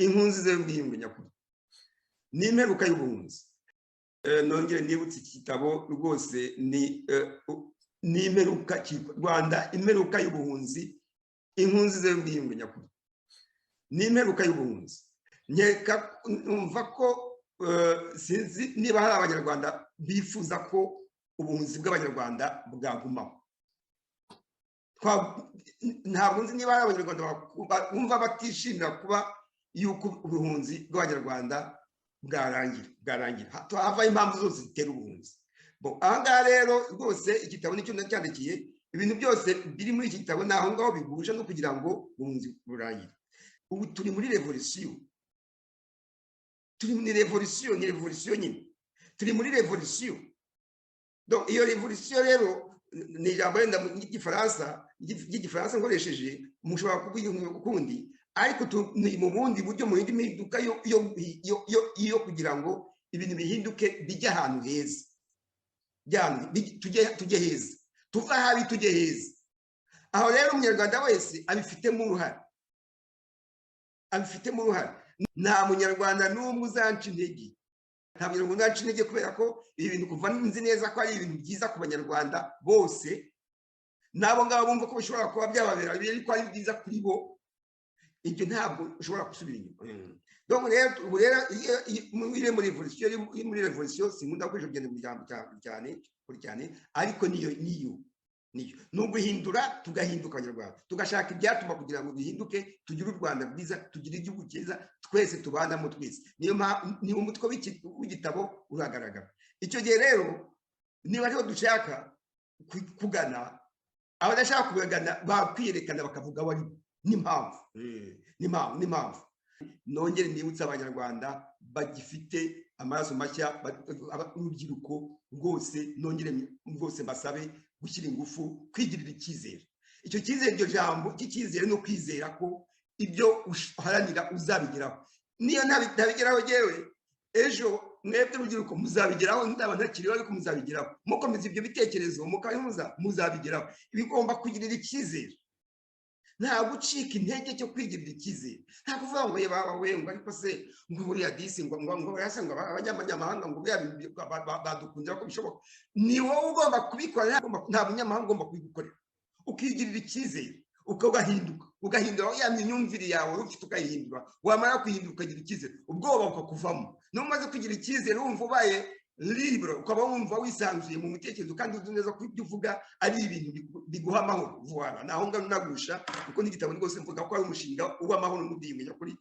inkunzi z'ubwiyunge nyakuri n'imperuka y'ubuhunzi. Nongere nibutse iki gitabo rwose ni imperuka Rwanda, imperuka y'ubuhunzi, inkunzi z'ubwiyunge nyakuri n'imperuka y'ubuhunzi. Nkeka numva ko sinzi niba hari abanyarwanda bifuza ko ubuhunzi bw'abanyarwanda bwagumaho. Ntabwo nzi niba hari abanyarwanda bumva batishimira kuba yuko ubuhunzi bw'abanyarwanda bwarangira hava impamvu zose zitera ubuhunzi. Aha ngaha rero rwose igitabo nicyo cyandikiye, ibintu byose biri muri iki gitabo ni aho ngaho bigusha no kugira ngo ubuhunzi burangire. Ubu turi muri revolisiyo, ni revolisiyo nyine, turi muri revolisiyo. Iyo revolisiyo rero ni ijambo wenda ry'igifaransa nkoresheje, mushobora kuvuga ukundi, ariko ni mu bundi buryo, mu yindi mpinduka yo kugira ngo ibintu bihinduke bijye ahantu heza, tujye heza, tuva habi tujye heza. Aho rero umunyarwanda wese abifitemo uruhare. Nta munyarwanda n'umwe uzanca intege, nta munyarwanda uzanca intege, kubera ko ibi bintu kuva nzi neza ko ari ibintu byiza ku banyarwanda bose, n'abo ngabo bumva ko bishobora kuba byababera ariko ari byiza kuri bo, ibyo ntabwo ushobora gusubira inyuma. Donc rero muri revolisiyo sinkunda gukoresha ijambo cyane, ariko niyo ni uguhindura, tugahinduka abanyarwanda, tugashaka ibyatuma kugira ngo bihinduke, tugire u Rwanda rwiza, tugire igihugu cyiza, twese tubanamo twese. Niyo umutwe w'igitabo uragaragara. Icyo gihe rero niba ariho dushaka kugana, abadashaka kugana bakwiyerekana bakavuga wari n'impamvu. Nongere nibutse abanyarwanda bagifite amaraso mashya, urubyiruko rwose, nongere rwose basabe gushyira ingufu, kwigirira icyizere. Icyo cyizere, iryo jambo cy'icyizere, no kwizera ko ibyo uharanira uzabigeraho. Niyo ntabigeraho yewe, ejo mwebwe urubyiruko muzabigeraho, ndaba ntakiriho ariko muzabigeraho. Mukomeza ibyo bitekerezo muzabigeraho. Bigomba kugirira icyizere, nta gucika intege cyo kwigirira icyizere. Nta kuvuga ngo ngo ariko se ngo buriya disi ngo yasa ngo abanyamahanga ngo badukundira ko bishoboka. Ni wowe ugomba kubikora, nta munyamahanga ugomba kubigukorera. Ukigirira icyizere, ugahindura ya myumvire yawe ufite, ukayihindura. Wamara kuhindura ukagira icyizere, ubwoba bukakuvamo. Numaze kugira icyizere, wumva ubaye libre, ukaba wumva wisanzuye mu mitekerezo, kandi uzi neza ko ibyo uvuga ari ibintu biguha amahoro. Vuba naho ngaho nagusha, kuko n'igitabo rwose mvuga ko ari umushinga w'amahoro n'ubwiyunge nyakuri.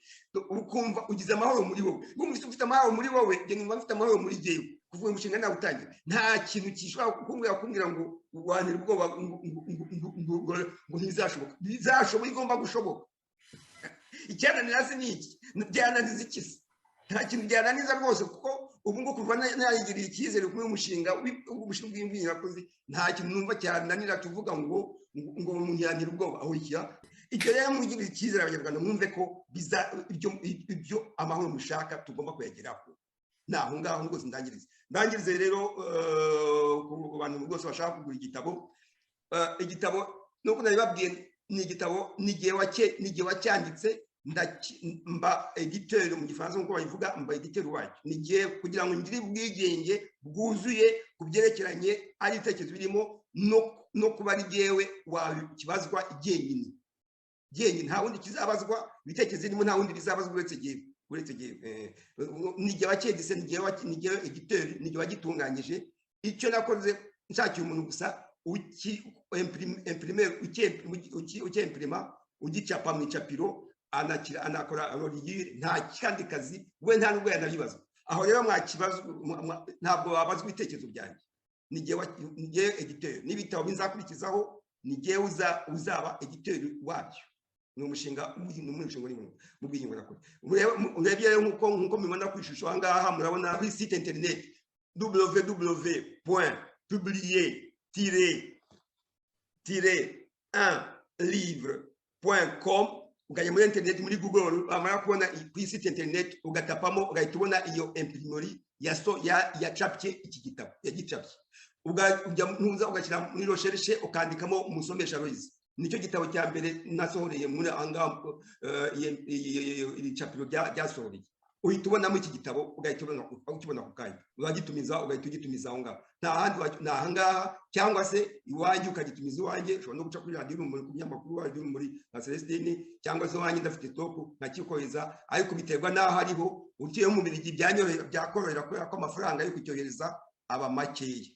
Ukumva ugize amahoro muri wowe, wumva ufite amahoro muri wowe, njye numva mfite amahoro muri jyewe. Kuvuga umushinga nawe utangira, nta kintu gishobora kumbwira ngo wanira ubwoba ngo ntizashoboka. Bizashoboka, igomba gushoboka. Icyananira se ni iki? Byananiza iki se? Nta kintu byananiza rwose, kuko ubu ngubu kuva nayigiriye icyizere kuri umushinga w'ubwiyunge nakoze, nta kintu numva cyananira tuvuga ngo umuntu yanira ubwoba. Aho icyo rero mugirira icyizere abanyarwanda, mwumve ko ibyo amahoro mushaka tugomba kuyageraho. Naho ngaho rwose ndangirize rero ku bantu rwose bashaka kugura igitabo. Igitabo nuko nabibabwiye, ni igitabo nigihe wacyanditse, mba editeur mu gifaransa nkuko bayivuga, mba editeur wacyo. Nigiye kugira ngo ngire ubwigenge bwuzuye ku byerekeranye ari ibitekerezo birimo, no kuba ari jyewe wakibazwa jyenyine. Nta wundi kizabazwa, ibitekerezo birimo nta wundi bizabazwa uretse jyewe. Nigihe wacyedise, nigihe editeur, nigihe wagitunganyije. Icyo nakoze nshakiye umuntu gusa ucyimprima, ugicapa mu icapiro, anakora roliyire, nta kandi kazi we, nta nubwo yanabibazwa. Aho rero ntabwo wabazwa ibitekerezo byanjye. Nigihe editeur, n'ibitabo binzakurikizaho, nigihe uzaba editeur wabyo. Ni umushinga mu bwiyunge nyakuri. Urebye rero nkuko mubibona ku ishusho aha ngaha, murabona kuri site internet www.publier-un-livre.com. Ukajya muri internet, muri Google, bamara kubona ku site internet, ugatapamo, ugahita ubona iyo imprimori yacapye iki gitabo, yagicapye. Ujya ugashyira muri recherche, ukandikamo umusomesha Loise. nicyo gitabo cya mbere nasohoreye muri anga iri capiro ryasohoreye. Uhita ubonamo iki gitabo ugahita ukibona ku kanya, uragitumiza ugahita ugitumiza aho ngaho, nta handi ahangaha, cyangwa se iwanjye ukagitumiza iwanjye. Ushobora no guca kuri radiyo urumuri, ku binyamakuru radiyo urumuri na Celestine, cyangwa se iwanjye ndafite topu nkakikohereza, ariko biterwa n'aho ariho. Ugiye mu Bubiligi byakorohera kubera ko amafaranga yo kucyohereza aba makeya,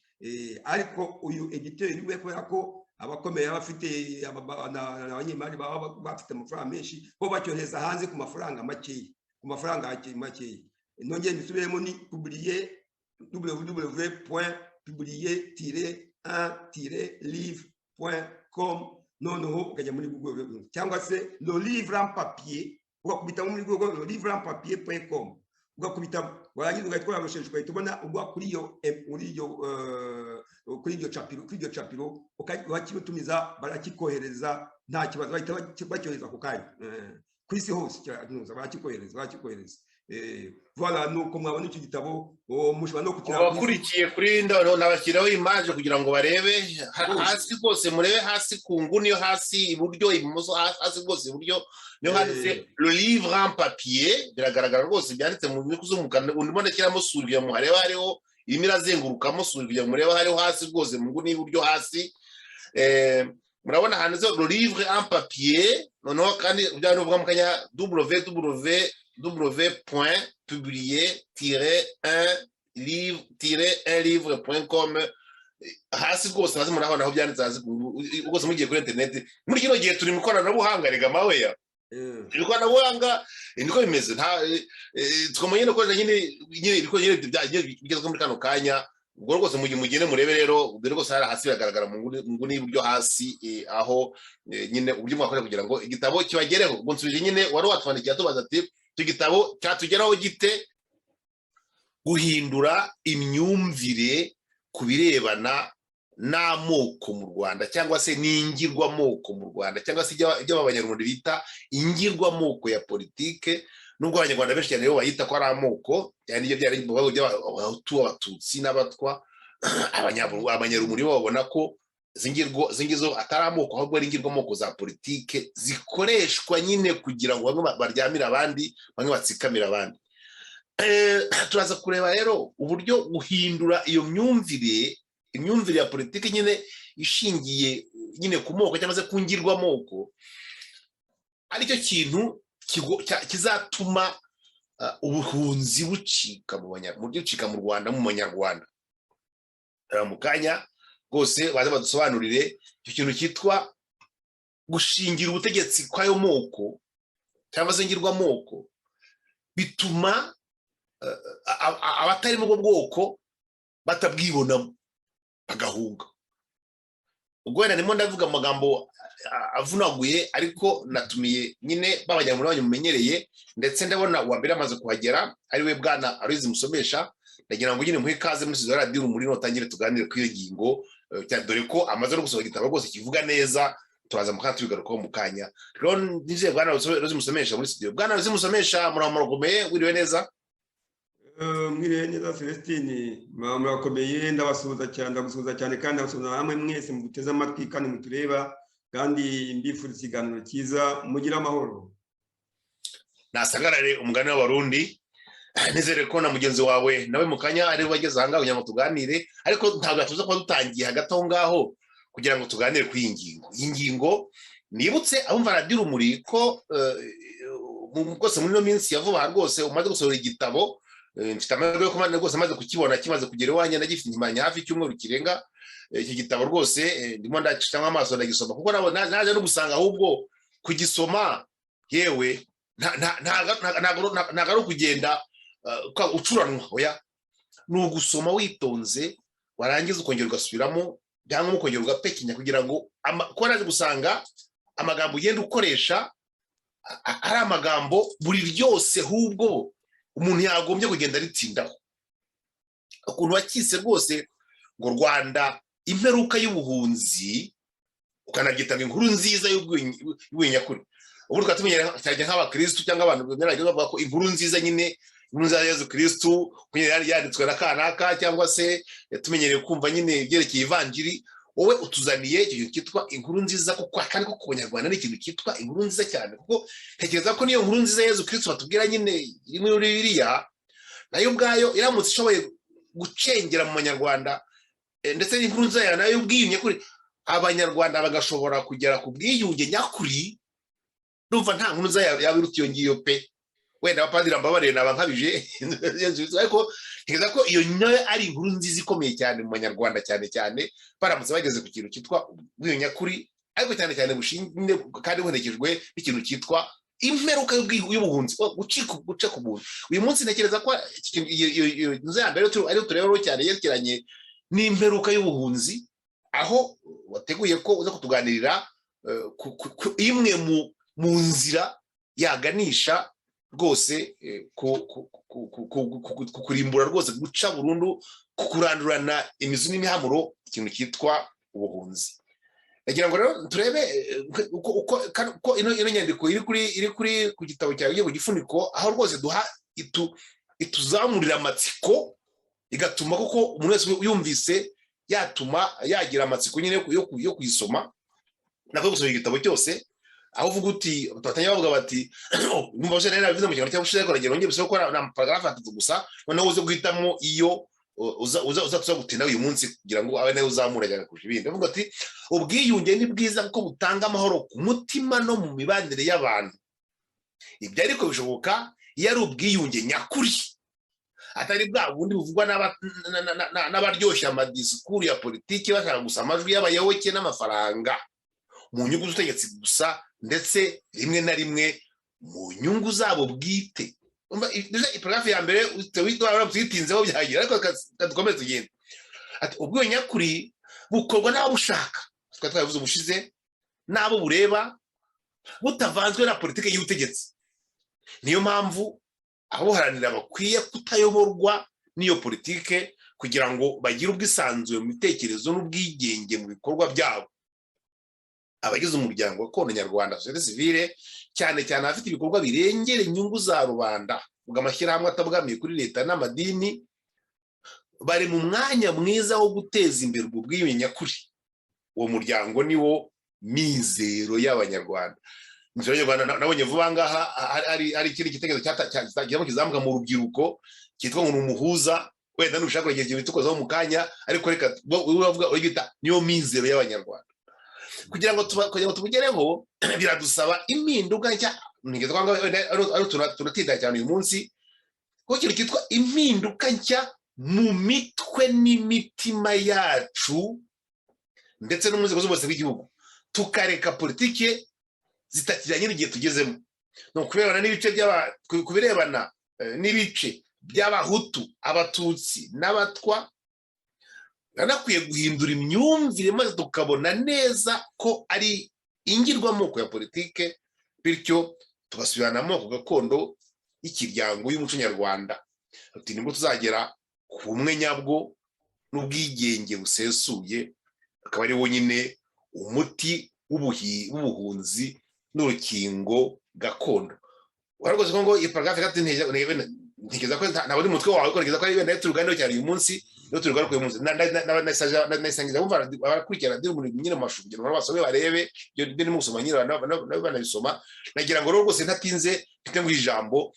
ariko uyu editeri we kubera ko abakomeye bafite abanyemari baba bafite amafaranga menshi, bo bacyohereza hanze ku mafaranga makeya, ku mafaranga makeya. Nongeye mbisubiremo, ni www.publier-1-livre.com, noneho ukajya muri Google, cyangwa se le livre en papier, ugakubita muri Google le livre en papier.com, ugakubita warangiza ugatwara amashashi, ugahita ubona ugwa kuri iyo capiro, ukakimutumiza barakikohereza nta kibazo, bahita bacyohereza ku kanya ku isi hose, bakikohereza. Voilà, nuko mwabona icyo gitabo mushobora no kukira abakurikiye kuri ndoro nabashyiraho image kugira ngo barebe hasi rwose, murebe hasi ku nguni yo hasi iburyo, ibumoso, hasi rwose iburyo niyo handitse le livre en papier, biragaragara rwose byanditse mu nyuguti z'umukara. Ndibona kiramo suri mu hareba hariho irimo irazengurukamo suri kugira ngo murebe hariho hasi rwose mu nguni iburyo hasi. Murabona handitse le livre en papier, noneho kandi byari uvuga mu kanya www.publier-1-livre.com. hasi rwose hasi murabona aho byanditse hasi rwose. Mugiye kuri internet muri kino gihe turi mu ikoranabuhanga, rega maweya, ikoranabuhanga niko bimeze. Twamenye no koresha nyine ibikoresho bigezweho muri kano kanya. Ubwo rwose mugende murebe rero, rwose hari hasi biragaragara mu nguni y'uburyo hasi, aho nyine uburyo mwakora kugira ngo igitabo kibagereho. Ubwo nsubije nyine wari watwandikiye tubaza ati icyo gitabo cyatugeraho gite, guhindura imyumvire ku birebana n'amoko mu Rwanda, cyangwa se n'ingirwamoko mu Rwanda, cyangwa se ibyo Abanyarwanda bita ingirwamoko ya politike. Nubwo Abanyarwanda benshi cyane rero bayita ko ari amoko, yani ibyo byari by'abahutu, abatutsi n'abatwa, Abanyarwanda babona ko zingizo atari amoko, ahubwo ari ingirwamoko za politike zikoreshwa nyine kugira ngo bamwe baryamira abandi, bamwe batsikamira abandi. Turaza kureba rero uburyo guhindura iyo imyumvire ya politiki nyine ishingiye nyine ku moko cyangwa se ku ngirwamoko, aricyo kintu kizatuma ubuhunzi bucika mu Rwanda, mu Banyarwanda. Mu kanya rwose baza badusobanurire icyo kintu cyitwa gushingira ubutegetsi kw'ayo moko cyangwa se ngirwamoko, bituma abatari mu bwoko batabwibonamo bagahunga. Ubwo wenda ndimo ndavuga amagambo avunaguye, ariko natumiye nyine b'Abanyarwanda mumenyereye, ndetse ndabona uwa mbere amaze kuhagera ariwe Bwana Aloyizi Musomesha. Ndagira ngo nyine muhe ikaze muri studio radio muri notangire tuganire kuri iyo ngingo, dore ko amaze no gusohora igitabo rwose kivuga neza. Turaza mukanya tubigarukaho mu kanya. Rero ndije Bwana Aloyizi Musomesha muri studio. Bwana Aloyizi Musomesha, murakomeye, wiriwe neza? Mwiriwe neza Celestine, murakomeye, ndabasuhuza cyane kandi ndabasuhuza hamwe mwese muguteze amatwi kandi mutureba, kandi mbifuriza ikiganiro cyiza, mugira amahoro. Nasagarare umugani w'Abarundi, nizere ko na mugenzi wawe nawe mu kanya ari wageze aha ngaho kugira ngo tuganire, ariko ntabwo tuza kuba dutangiye hagati aho ngaho kugira ngo tuganire kuri iyi ngingo. Nibutse abumva radiyo urumuri ko rwose muri ino minsi ya vuba rwose umaze gusohora igitabo. Mfite amahirwe yo kuba rwose amaze kukibona, kimaze kugera iwanjye, ndagifite inyuma hafi icyumweru kirenga. Iki gitabo rwose ndimo ndacishamo amaso ndagisoma, kuko naje no gusanga ahubwo kugisoma yewe ntago ari ukugenda ucuranwa, oya, ni ugusoma witonze, warangiza ukongera ugasubiramo, cyangwa ukongera ugapekenya, kugira ngo ko naje gusanga amagambo ugenda ukoresha ari amagambo buri ryose ahubwo umuntu yagombye kugenda aritsindaho. Ukuntu wakise rwose ngo Rwanda imperuka y'ubuhunzi, ukanabyita inkuru nziza y'ubwiyunge. Ubu tukatumenyera cyane nk'abakristo cyangwa abantu bemera bavuga ko inkuru nziza nyine, inkuru nziza ya Yesu Kristo yari yanditswe na kanaka, cyangwa se tumenyereye kumva nyine byerekeye ivanjiri, wowe utuzaniye ikintu cyitwa inkuru nziza, kuko kandi ko ku Banyarwanda ni ikintu cyitwa inkuru nziza cyane, kuko ntekereza ko niyo nkuru nziza Yezu Kristo batubwira nyine rimwe muri biriya nayo ubwayo iramutse ishoboye gucengera mu Banyarwanda, ndetse n'inkuru nziza yayo nayo ubwiyunge kuri Abanyarwanda bagashobora kugera ku bwiyunge nyakuri. Numva nta nkuru nziza yaba iruta iyo ngiyo pe. Wenda abapadiri mbabarire nabankabije ariko ntekereza ko iyo nayo ari inkuru nziza ikomeye cyane mu Banyarwanda, cyane cyane baramutse bageze ku kintu cyitwa ubwiyunge nyakuri, ariko cyane cyane bushingiye kandi buherekejwe n'ikintu cyitwa imperuka y'ubuhunzi, guca ku muntu. Uyu munsi ntekereza ko iyo nzu ya mbere ariyo tureba cyane yerekeranye n'imperuka y'ubuhunzi, aho wateguye ko uza kutuganirira imwe mu nzira yaganisha rwose kukurimbura rwose, guca burundu, kurandurana imizi n'imihamuro ikintu cyitwa ubuhunzi. Nagira ngo rero turebe uko ino nyandiko iri kuri ku gitabo cyawe ku gifuniko, aho rwose ituzamurira amatsiko, igatuma kuko umuntu wese yumvise yatuma yagira amatsiko nyine yo kuyisoma nako gusoma igitabo cyose. Aho uvuga uti batanya bavuga bati numva je nari nabivuze mu kintu cyabushize ko nagira ngenge bisoko ko na paragraph atatu gusa, noneho uze guhitamo iyo uza gutinda uyu munsi kugira ngo abe nayo uzamura cyane kurusha ibindi. Bavuga ati ubwiyunge ni bwiza kuko butanga amahoro ku mutima no mu mibanire y'abantu. Ibyo ariko bishoboka iyo ari ubwiyunge nyakuri, atari bwa bundi buvugwa n'abaryoshya amadisikuru ya politiki bashaka gusa amajwi y'abayoboke n'amafaranga mu nyungu z'ubutegetsi gusa, ndetse rimwe na rimwe mu nyungu zabo bwite. Iparagrafu ya mbere tuyitinzeho byagira, ariko dukomeze tugende. Ati ubwiyunge nyakuri bukorwa n'ababushaka, twavuze ubushize, n'abo bureba, butavanzwe na politiki y'ubutegetsi. Niyo mpamvu ababuharanira bakwiye kutayoborwa n'iyo politike kugira ngo bagire ubwisanzure mu bitekerezo n'ubwigenge mu bikorwa byabo. Abagize umuryango wa Nyarwanda société civile, cyane cyane abafite ibikorwa birengera inyungu za rubanda, bw'amashyirahamwe atabwamiye kuri leta n'amadini, bari mu mwanya mwiza wo guteza imbere ubwiyunge nyakuri. Uwo muryango niwo mizero y'Abanyarwanda. Mizero y'Abanyarwanda nabonye vuba ngaha hari ikindi gitekerezo kizamuka mu rubyiruko cyitwa ngo umuhuza, wenda nushaka kugira ikintu bitukozaho mu kanya, ariko reka uvuga urigita niyo mizero y'Abanyarwanda. Kugira ngo tubugereho biradusaba impinduka nshya. Nigeze kwanga turatinda cyane uyu munsi ko ikintu cyitwa impinduka nshya mu mitwe n'imitima yacu, ndetse no mu nzego zose z'igihugu, tukareka politiki zitakijyanye n'igihe tugezemo. No kubirebana n'ibice by'abahutu, abatutsi n'abatwa, biranakwiye guhindura imyumvire maze tukabona neza ko ari ingirwamoko ya politike, bityo tugasubirana amoko gakondo y'ikiryango y'umuco nyarwanda. Ati nibwo tuzagera ku bumwe nyabwo n'ubwigenge busesuye, akaba ari wonyine umuti w'ubuhunzi n'urukingo gakondo. Waragoze ko ngo iparagrafu gatatu ntigeza ko ntabwo umutwe wawe ko ntigeza ko ari benda turuganiro cyane uyu munsi, no turugaruka uyu munsi nasangiza bumva barakurikirana ndi muri nyine mashu kugira ngo basome barebe byo ndi mu gusoma nyine banabisoma. Nagira ngo rwose ntatinze mfite ngo ijambo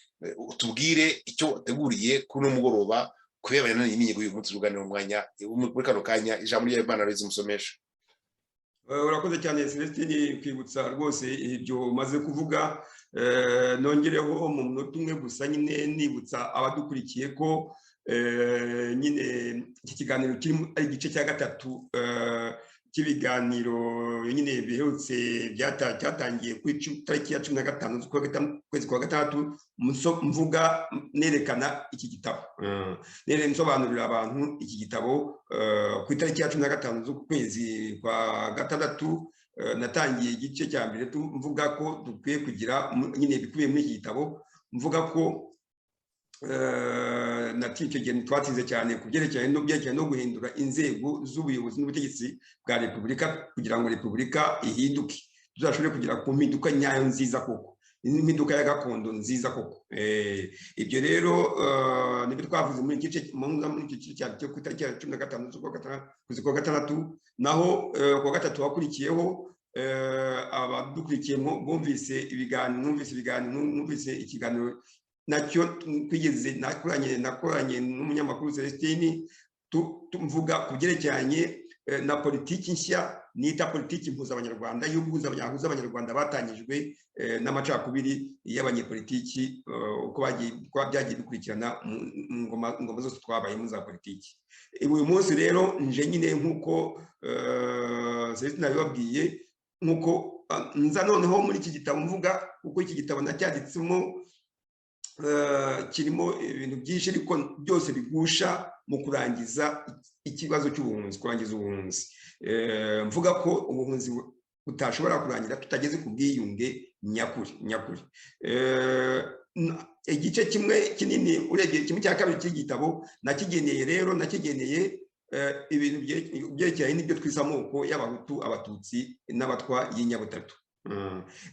utubwire icyo wateguriye kuri umugoroba kurebana n'inyigo y'uyu munsi turuganiro mu mwanya muri kano kanya. Ijambo ry'Imana rizimusomesha. Urakoze cyane Celestine kwibutsa rwose ibyo maze kuvuga. Nongereho mu munota umwe gusa nyine nibutsa abadukurikiye ko nyine iki kiganiro kirimo ari igice cya gatatu cy'ibiganiro nyine biherutse byatangiye ku tariki ya 15 z'ukwezi kwa gatandatu, mvuga nerekana iki gitabo, nsobanurira abantu iki gitabo ku itariki ya 15 z'ukwezi kwa gatandatu. Natangiye igice cya mbere mvuga ko dukwiye kugira nyine bikubiye muri iki gitabo, mvuga ko icyo gihe twatize cyane ku byerekeranye no guhindura inzego z'ubuyobozi n'ubutegetsi bwa repubulika kugira ngo repubulika ihinduke, tuzashobore kugera ku mpinduka nyayo nziza koko. impinduka ya gakondo nziza koko. Ibyo rero nibyo twavuze muri iki gice cyo ku itariki ya 15 z'ukwa gatandatu, naho ku wa gatatu wakurikiyeho abadukurikiye bumvise ikiganiro nacyo twigeze nakoranye n'umunyamakuru Celestine, tumvuga ku byerekeranye na politiki nshya nita politiki mpuzabanyarwanda y'ubuhuza abanyarwanda batangijwe n'amacakubiri y'abanyepolitiki uko byagiye bikurikirana ngoma zose twabayemo za politiki. Uyu munsi rero nje nyine nk'uko Celestine nabibabwiye, nk'uko nza noneho muri iki gitabo mvuga kuko iki gitabo nacyanditsemo kirimo ibintu byinshi ariko byose bigusha mu kurangiza ikibazo cy'ubuhunzi, kurangiza ubuhunzi. Mvuga ko ubuhunzi utashobora kurangira tutageze ku bwiyunge nyakuri. Igice kimwe kinini urebye kimwe cya kabiri cy'igitabo nakigeneye ibintu byerekeranye n'ibyo twise amoko y'abahutu, abatutsi n'abatwa y'inyabutatu.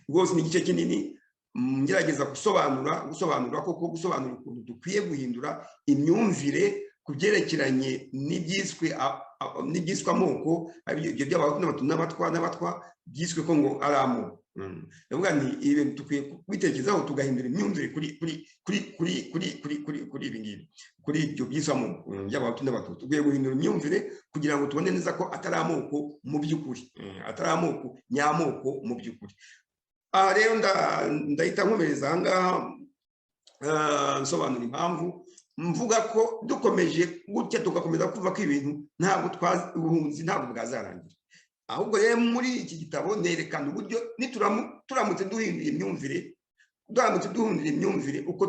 Rwose ni igice kinini ngerageza gusobanura ukuntu dukwiye guhindura imyumvire ku byerekeranye n'ibyiswe amoko, ibyo by'abahutu n'abatwa byiswe ko ngo ari amoko. Ndavuga nti ibi dukwiye kubitekerezaho tugahindura imyumvire kuri ibi ngibi, kuri ibyo byiswe amoko by'abahutu n'abatutsi. Dukwiye guhindura imyumvire kugira ngo tubone neza ko atari amoko mu by'ukuri, atari amoko nyamoko mu by'ukuri. Aha rero ndahita nkomereza aha ngaha nsobanura impamvu mvuga ko dukomeje gutya tugakomeza kuvuga ko ibintu ubuhunzi ntabwo bwazarangira. Ahubwo rero muri iki gitabo nerekana uburyo turamutse duhindura imyumvire uko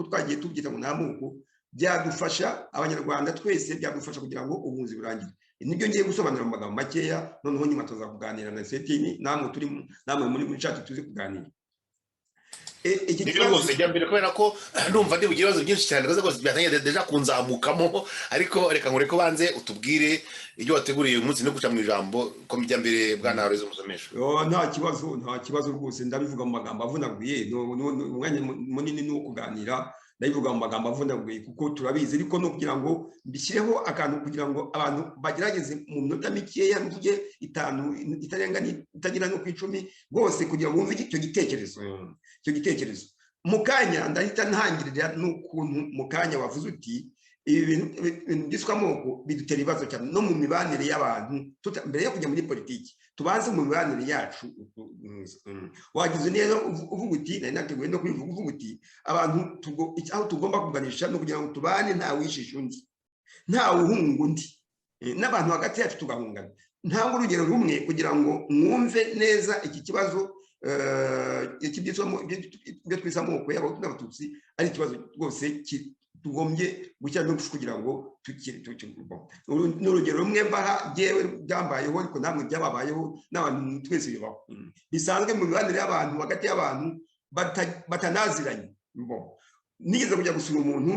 twagiye tubyita ngo ni amoko, byadufasha abanyarwanda twese, byadufasha kugira ngo ubuhunzi burangire. Nibyo ngiye gusobanura mu magambo makeya, noneho nyuma tuza kuganira na Celestine, namwe muri chat tuzi kuganira. Iki kibazo cya mbere kubera ko ndumva ndi bugira ibibazo byinshi cyane rwose byatangiye deja kunzamukamo, ariko reka nkore ko banze utubwire ibyo wateguriye uyu munsi no guca mu ijambo ko bijya mbere bwana Aloyize Musomesha. Nta kibazo rwose, ndabivuga mu magambo avunaguye, umwanya munini ni uwo kuganira, ndabivuga mu magambo avunaguye kuko turabizi, ariko no kugira ngo mbishyireho akantu kugira ngo abantu bagerageze mu minota mikeya, mvuge 5 itagira no ku 10 rwose, kugira ngo bumve icyo gitekerezo. Mu kanya ndahita ntangirira n'ukuntu mu kanya wavuze uti ibintu byiswe amoko bidutera ibibazo cyane no mu mibanire y'abantu. Mbere yo kujya muri politiki tubanze mu mibanire yacu. Wagize neza uvuga uti nari nateguye no kubivuga, uvuga uti abantu aho tugomba kuganisha no kugira ngo tubane nta wishisha undi, nta uhunga undi, n'abantu hagati yacu tugahungana. Ntabwo urugero rumwe kugira ngo mwumve neza iki kibazo ibyo twise amoko y'abahutu n'abatutsi ari ikibazo rwose tugombye gushyira no kugira ngo n'urugero rumwe mbaha yewe byambayeho, ariko namwe byababayeho n'abantu twese bibaho bisanzwe mu mibanire y'abantu hagati y'abantu batanaziranye. Nigeze kujya gusura umuntu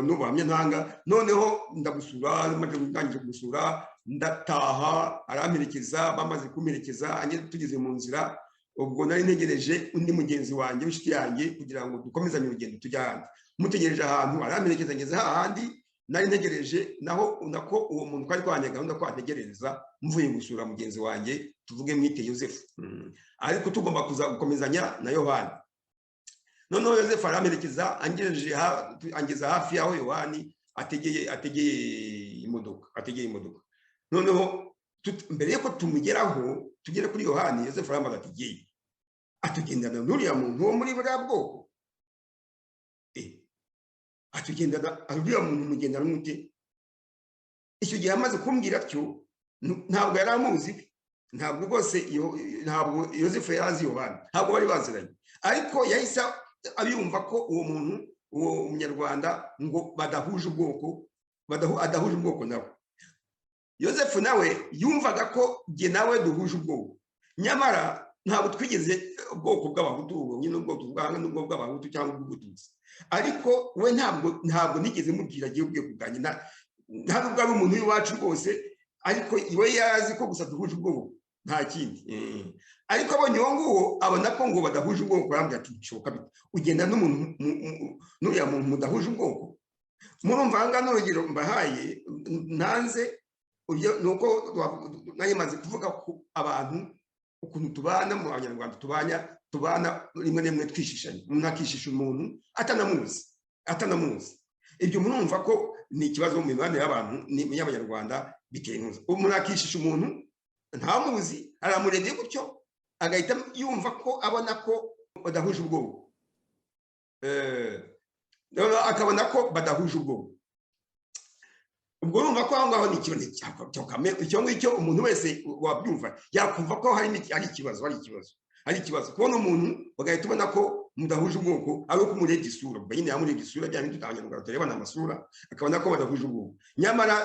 n'ubuhamya ntanga, noneho ndagusura, ndangije kugusura ndataha, aramperekeza, bamaze kumperekeza tugeze mu nzira, ubwo nari ntegereje undi mugenzi wanjye w'inshuti yanjye kugira ngo dukomezanye urugendo tujya ahandi. Mutegereje ahantu aramperekeza, ngeze hahandi nari ntegereje, nako uwo muntu twari twanye gahunda ko ategereza mvuye gusura mugenzi wanjye, tuvuge mwite Yosefu, ariko tugomba kuza gukomezanya na Yohani. Noneho Yosefu aramperekeza angeza hafi yaho Yohani ategeye imodoka. Noneho mbere yuko tumugeraho tugere kuri Yohani, Yosefu arambaza ati giye atugendana n'uriya muntu wo muri buriya bwoko, atugendana uriya muntu mugendana n'ute? Icyo gihe amaze kumbwira atyo ntabwo yari amuzi, ntabwo rwose ntabwo Yosefu yari azi Yohani, ntabwo bari baziranye, ariko yahise abiyumva ko uwo muntu, uwo munyarwanda ngo adahuje ubwoko nawe. Yosefu nawe yumvaga ko jye nawe duhuje ubwoko, nyamara ntabwo twigeze ubwoko bw'abahutu nyine ubwoko bw'abanga n'ubwoko bw'abahutu cyangwa ubw'ubututsi, ariko we ntabwo nigeze mubwira agiye ubwoko bwanjye, ntabwo bwari umuntu w'iwacu rwose, ariko iwe yazi ko gusa duhuje ubwoko. nta kindi. Ariko abonye uwo nguwo abona ko ngo badahuje ubwoko, barambwira ati bishoboka bite ugenda n'umuntu n'uriya muntu mudahuje ubwoko? Murumva aha ngaha n'urugero mbahaye ntanze nuko nanjye maze kuvuga ko abantu ukuntu tubana mu Banyarwanda tubana rimwe rimwe twishishanya, umuntu akishisha umuntu atanamuzi. Ibyo murumva ko ni ikibazo mu mibanire y'abantu y'Abanyarwanda biteye intuza. Umuntu akishisha umuntu ntamuzi, aramurebye gutyo agahita yumva ko abona ko badahuje ubwoko, akabona ko badahuje ubwoko. Ubwo urumva ko aho ngaho ni ikintu icyo ngicyo umuntu wese wabyumva yakumva ko hari ikibazo kubona umuntu bagahita ubona ko mudahuje ubwoko ari uko umurebye isura. Ubwo nyine yamurebye isura bya bindi Abanyarwanda turebana amasura, akabona ko badahuje ubwoko. Nyamara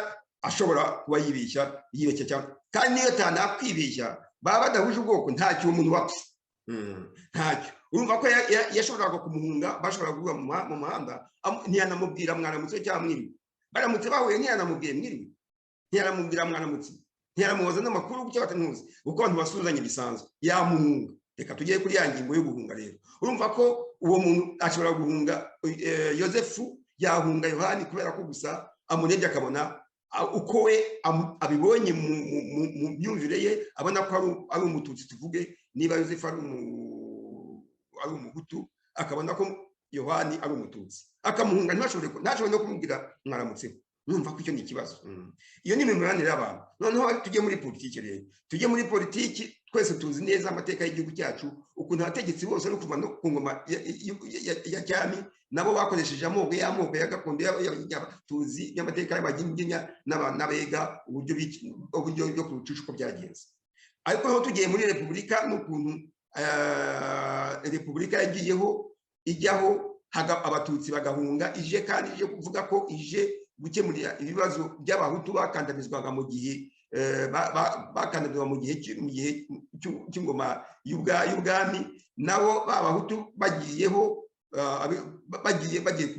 ashobora kuba yibeshya cyane, kandi niyo atanakwibeshya baba badahuje ubwoko ntacyo umuntu wapfa, ntacyo. Urumva ko yashoboraga kumuhunga, bashobora guhura mu muhanda ntiyanamubwira mwaramutse cyangwa mwiriwe, baramutse bahuye ntiyanamubwiye mwiriwe, ntiyanamubwira mwaramutse, ntiyanamubaza n'amakuru gutyo batanuzi, kuko abantu basuzanye bisanzwe yamuhunga. Reka tujye kuri ya ngingo yo guhunga rero. Urumva ko uwo muntu ashobora guhunga Yosefu, yahunga Yohani kubera ko gusa amurebye akabona uko we abibonye mu myumvire ye, abona ko ari umututsi, tuvuge niba Yosefu ari umuhutu, akabona ko Yohani ari umututsi, akamuhunga, ntashobore no kumubwira mwaramutseho. Numva ko icyo ni ikibazo. Iyo ni imibanire y'abantu. Noneho tujye muri politiki rero. Tujye muri politiki, twese tuzi neza amateka y'igihugu cyacu, ukuntu abategetsi bose no kuva no ku ngoma ya cyami nabo bakoresheje amoko ya gakondo tuzi y'amateka y'abaginginya n'abega, uburyo byo kurucisha uko byagenze. Ariko aho tugiye muri repubulika n'ukuntu repubulika ijyaho abatutsi bagahunga, ije kandi ije kuvuga ko ije gukemurira ibibazo by'abahutu bakandamizwaga mu gihe bakandamizwa mu gihe cy'ingoma y'ubwami. Nabo b'abahutu bagiye ku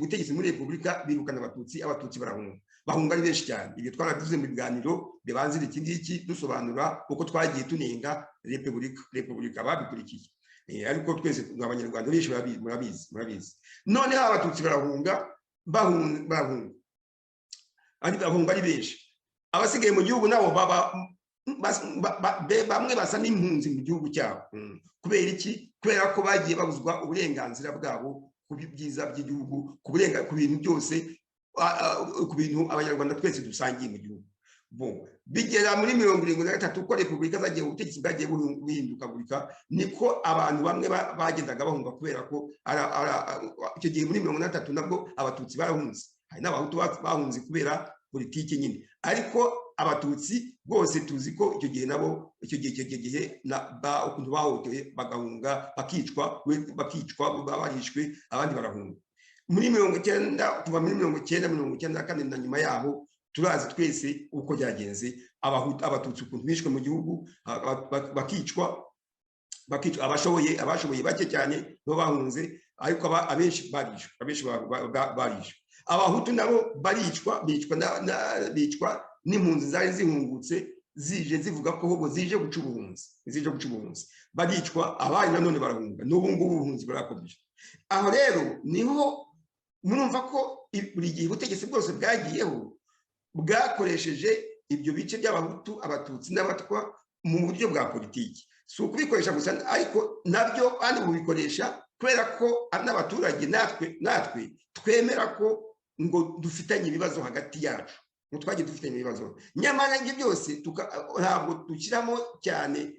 butegetsi muri repubulika, birukana abatutsi bahunga ari benshi cyane. Ibyo twaravuze mu biganiro bibanzira iki ngiki dusobanura uko twagiye tunenga repubulika babikurikiye. Ariko twese Abanyarwanda benshi murabizi. Noneho abatutsi bahunga ari benshi. Abasigaye mu gihugu nabo bamwe basa n'impunzi mu gihugu cyabo. Kubera iki? Kubera ko bagiye babuzwa uburenganzira bwabo ku byiza by'igihugu, ku bintu byose, ku bintu Abanyarwanda twese dusangiye mu gihugu. Bigera muri 73 uko repubulika zagiye ubutegetsi bwagiye buhindukagurika, niko abantu bamwe bagendaga bahunga, kubera ko icyo gihe muri 73 nabwo abatutsi barahunze, hari n'abahutu bahunze kubera politiki nyine. Ariko abatutsi bose tuzi ko icyo gihe nabo icyo gihe ukuntu bahotewe bagahunga, bakicwa barishwe, abandi barahunga. Muri 90 kuva muri 94 na nyuma yaho turazi twese uko byagenze. Abatutsi ukuntu bishwe mu gihugu, bakicwa, abashoboye bake cyane no bahunze, ariko abenshi barishwe. Abahutu nabo bicwa n'impunzi zari zihungutse, zije zivuga ko ahubwo zije guca ubuhunzi, baricwa, abandi nanone barahunga. N'ubu ngubu ubuhunzi burakomeje. Aho rero niho murumva ko buri gihe ubutegetsi bwose bwagiyeho bwakoresheje ibyo bice by'abahutu, abatutsi n'abatwa mu buryo bwa politiki. Si ukubikoresha gusa, ariko nabyo kandi bubikoresha kubera ko n'abaturage natwe twemera ko ngo dufitanye ibibazo hagati yacu, ngo twagiye dufitanye ibibazo. Nyamara ibyo byose ntabwo dushyiramo cyane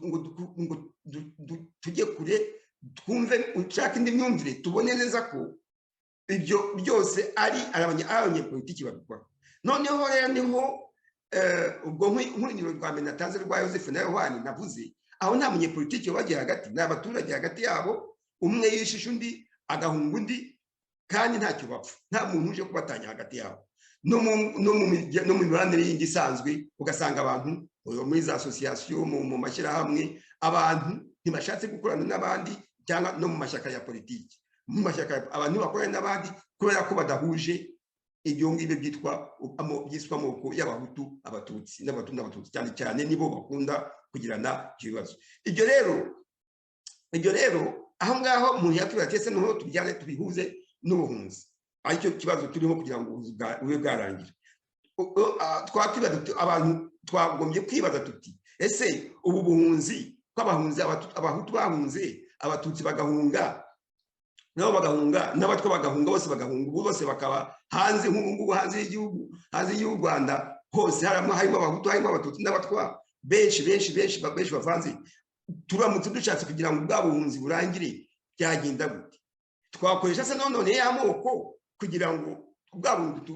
ngo tujye kure, twumve, ushaka indi myumvire, tubone neza ko ibyo byose ari abanyepolitiki babikora. Noneho rero niho ubwo nk'urugero rwa mbere natanze rwa Yosefu na Yohani navuze, aho nta munyepolitiki wabagiye hagati, ni abaturage hagati yabo, umwe yishisha undi, agahunga undi, kandi ntacyo bapfa, nta muntu uje kubatanya hagati yabo. No mu mibanire yindi isanzwe ugasanga abantu muri za asosiyasiyo, mu mashyirahamwe, abantu ntibashatse gukorana n'abandi, cyangwa no mu mashyaka ya politiki. Mu mashyaka abantu bakorana n'abandi kubera ko badahuje ibyo ngibyo byiswe amoko y'abahutu, abatutsi n'abatutsi cyane cyane nibo bakunda kugirana ibibazo. Ibyo rero aho ngaho umuntu yatubwira ati noneho tubijyane tubihuze n'ubuhunzi, aricyo kibazo turimo kugira ngo ubuhunzi bube bwarangira. Abantu twagombye kwibaza tuti ese ubu buhunzi kw'abahunzi, abahutu bahunze, abatutsi bagahunga, nabo bagahunga, n'abatwa bagahunga, bose bagahunga, bose bakaba hanze nk'ubu hanze y'u Rwanda hose harimo abahutu, harimo abatutsi n'abatwa benshi bavanze. Turamutse dushatse kugira ngo bwa buhunzi burangire byagenda gute? Twakoresha se none y'amoko kugira ngo bwa buhunzi